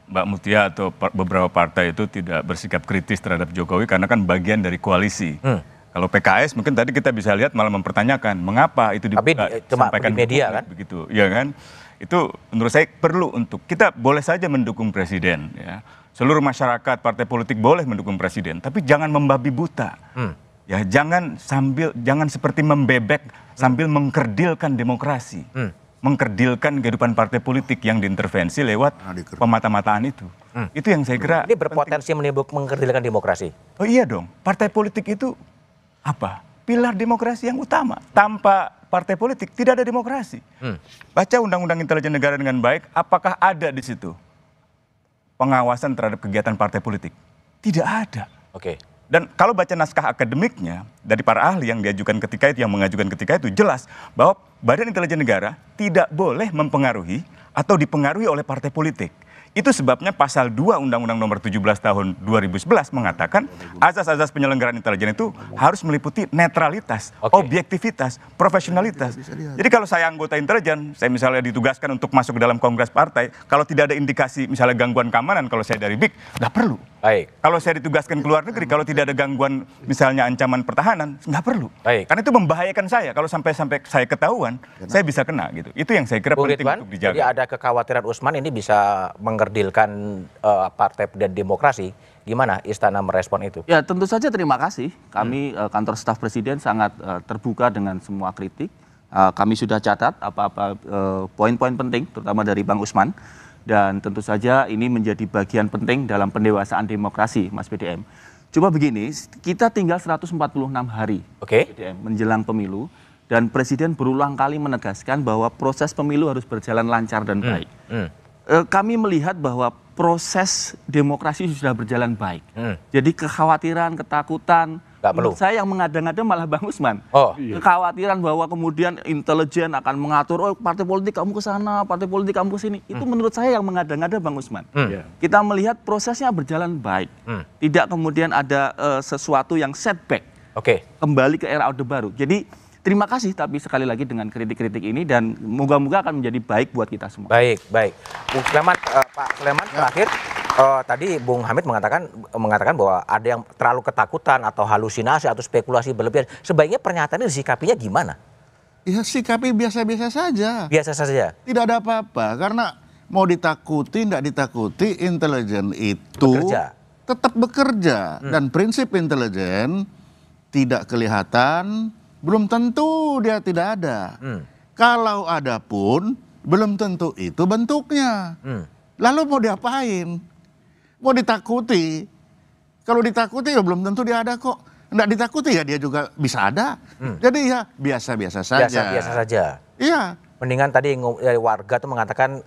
Mbak Mutia atau beberapa partai itu tidak bersikap kritis terhadap Jokowi karena kan bagian dari koalisi. Kalau PKS mungkin tadi kita bisa lihat malah mempertanyakan mengapa itu disampaikan di media kan? Begitu, ya kan? Itu menurut saya perlu untuk kita boleh saja mendukung presiden, ya. Seluruh masyarakat partai politik boleh mendukung presiden, tapi jangan membabi buta. Ya, jangan seperti membebek sambil mengkerdilkan demokrasi. Mengkerdilkan kehidupan partai politik yang diintervensi lewat pemata-mataan itu. Itu yang saya kira ini berpotensi menimbulkan mengkerdilkan demokrasi. Oh iya dong, partai politik itu apa? Pilar demokrasi yang utama. Tanpa partai politik tidak ada demokrasi. Baca Undang-Undang Intelijen Negara dengan baik, apakah ada di situ pengawasan terhadap kegiatan partai politik? Tidak ada. Dan kalau baca naskah akademiknya dari para ahli yang diajukan ketika itu, yang mengajukan ketika itu, jelas bahwa Badan Intelijen Negara tidak boleh mempengaruhi atau dipengaruhi oleh partai politik. Itu sebabnya pasal 2 Undang-Undang Nomor 17 Tahun 2011 mengatakan azas-azas penyelenggaraan intelijen itu harus meliputi netralitas, objektivitas, profesionalitas. Jadi kalau saya anggota intelijen, saya misalnya ditugaskan untuk masuk ke dalam kongres partai, kalau tidak ada indikasi misalnya gangguan keamanan, kalau saya dari BIK, nggak perlu. Kalau saya ditugaskan ke luar negeri, kalau tidak ada gangguan misalnya ancaman pertahanan, nggak perlu. Karena itu membahayakan saya. Kalau sampai saya ketahuan, saya bisa kena gitu. Itu yang saya kira penting untuk dijaga. Jadi ada kekhawatiran Usman ini bisa mengkerdilkan partai dan demokrasi. Gimana Istana merespon itu? Ya tentu saja terima kasih. Kami kantor staf presiden sangat terbuka dengan semua kritik. Kami sudah catat apa-apa poin-poin penting, terutama dari Bang Usman. Dan tentu saja ini menjadi bagian penting dalam pendewasaan demokrasi, Mas BDM. Coba begini, kita tinggal 146 hari BDM, menjelang pemilu. Dan Presiden berulang kali menegaskan bahwa proses pemilu harus berjalan lancar dan baik. Kami melihat bahwa proses demokrasi sudah berjalan baik. Jadi kekhawatiran, ketakutan, menurut saya yang mengada-ngada malah Bang Usman. Kekhawatiran bahwa kemudian intelijen akan mengatur, oh partai politik kamu ke sana, partai politik kamu ke sini. Itu menurut saya yang mengada-ngada Bang Usman. Kita melihat prosesnya berjalan baik. Tidak kemudian ada sesuatu yang setback. Kembali ke era Orde Baru. Jadi terima kasih tapi sekali lagi dengan kritik-kritik ini dan moga-moga akan menjadi baik buat kita semua. Baik. Pak Sleman terakhir. Tadi Bung Hamid mengatakan bahwa ada yang terlalu ketakutan atau halusinasi atau spekulasi berlebihan. Sebaiknya pernyataannya disikapinya gimana? Ya sikapi biasa-biasa saja. Biasa saja? Tidak ada apa-apa. Karena mau ditakuti, tidak ditakuti, intelijen itu tetap bekerja. Dan prinsip intelijen tidak kelihatan, belum tentu dia tidak ada. Kalau ada pun, belum tentu itu bentuknya. Lalu mau diapain? Mau ditakuti? Kalau ditakuti ya belum tentu dia ada kok. Nggak ditakuti ya dia juga bisa ada. Jadi ya biasa-biasa saja. Biasa-biasa saja. Iya. Mendingan tadi warga tuh mengatakan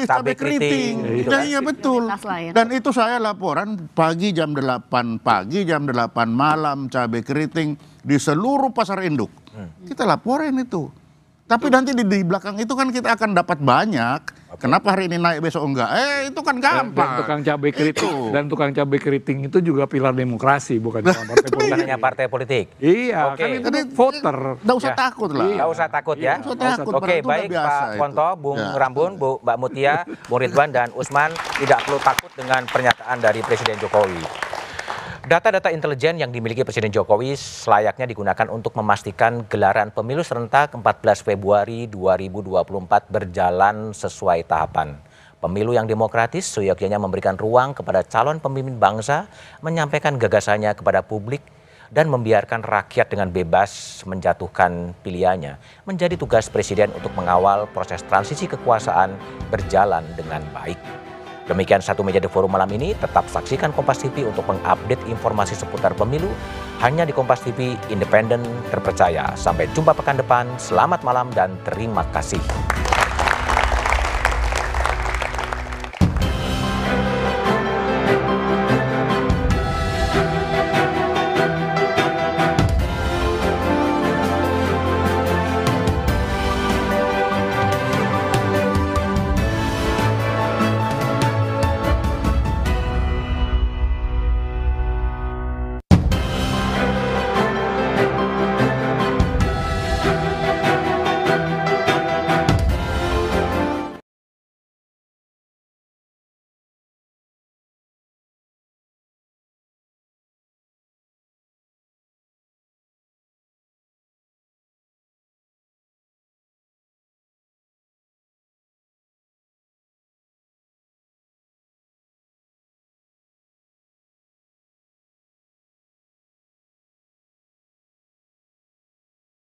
cabai keriting. Gitu kan? Iya betul. Dan itu saya laporan pagi jam 8 pagi, jam 8 malam cabai keriting di seluruh pasar induk. Kita laporin itu. Tapi nanti di belakang itu kan kita akan dapat banyak Kenapa hari ini naik besok enggak? Itu kan gampang. Dan tukang cabai keriting itu juga pilar demokrasi, bukan cuma partai politik. Bukan hanya partai politik. Iya, kan itu voter. Nggak usah takut lah. Nggak usah takut ya. Oke, baik Pak Ponto, Bung Rambun, Mbak Mutia, Bung Ridwan dan Usman tidak perlu takut dengan pernyataan dari Presiden Jokowi. Data-data intelijen yang dimiliki Presiden Jokowi selayaknya digunakan untuk memastikan gelaran pemilu serentak 14 Februari 2024 berjalan sesuai tahapan. Pemilu yang demokratis seyogyanya memberikan ruang kepada calon pemimpin bangsa menyampaikan gagasannya kepada publik dan membiarkan rakyat dengan bebas menjatuhkan pilihannya. Menjadi tugas Presiden untuk mengawal proses transisi kekuasaan berjalan dengan baik. Demikian Satu Meja The Forum malam ini. Tetap saksikan Kompas TV untuk mengupdate informasi seputar pemilu hanya di Kompas TV, independen, terpercaya. Sampai jumpa pekan depan. Selamat malam dan terima kasih.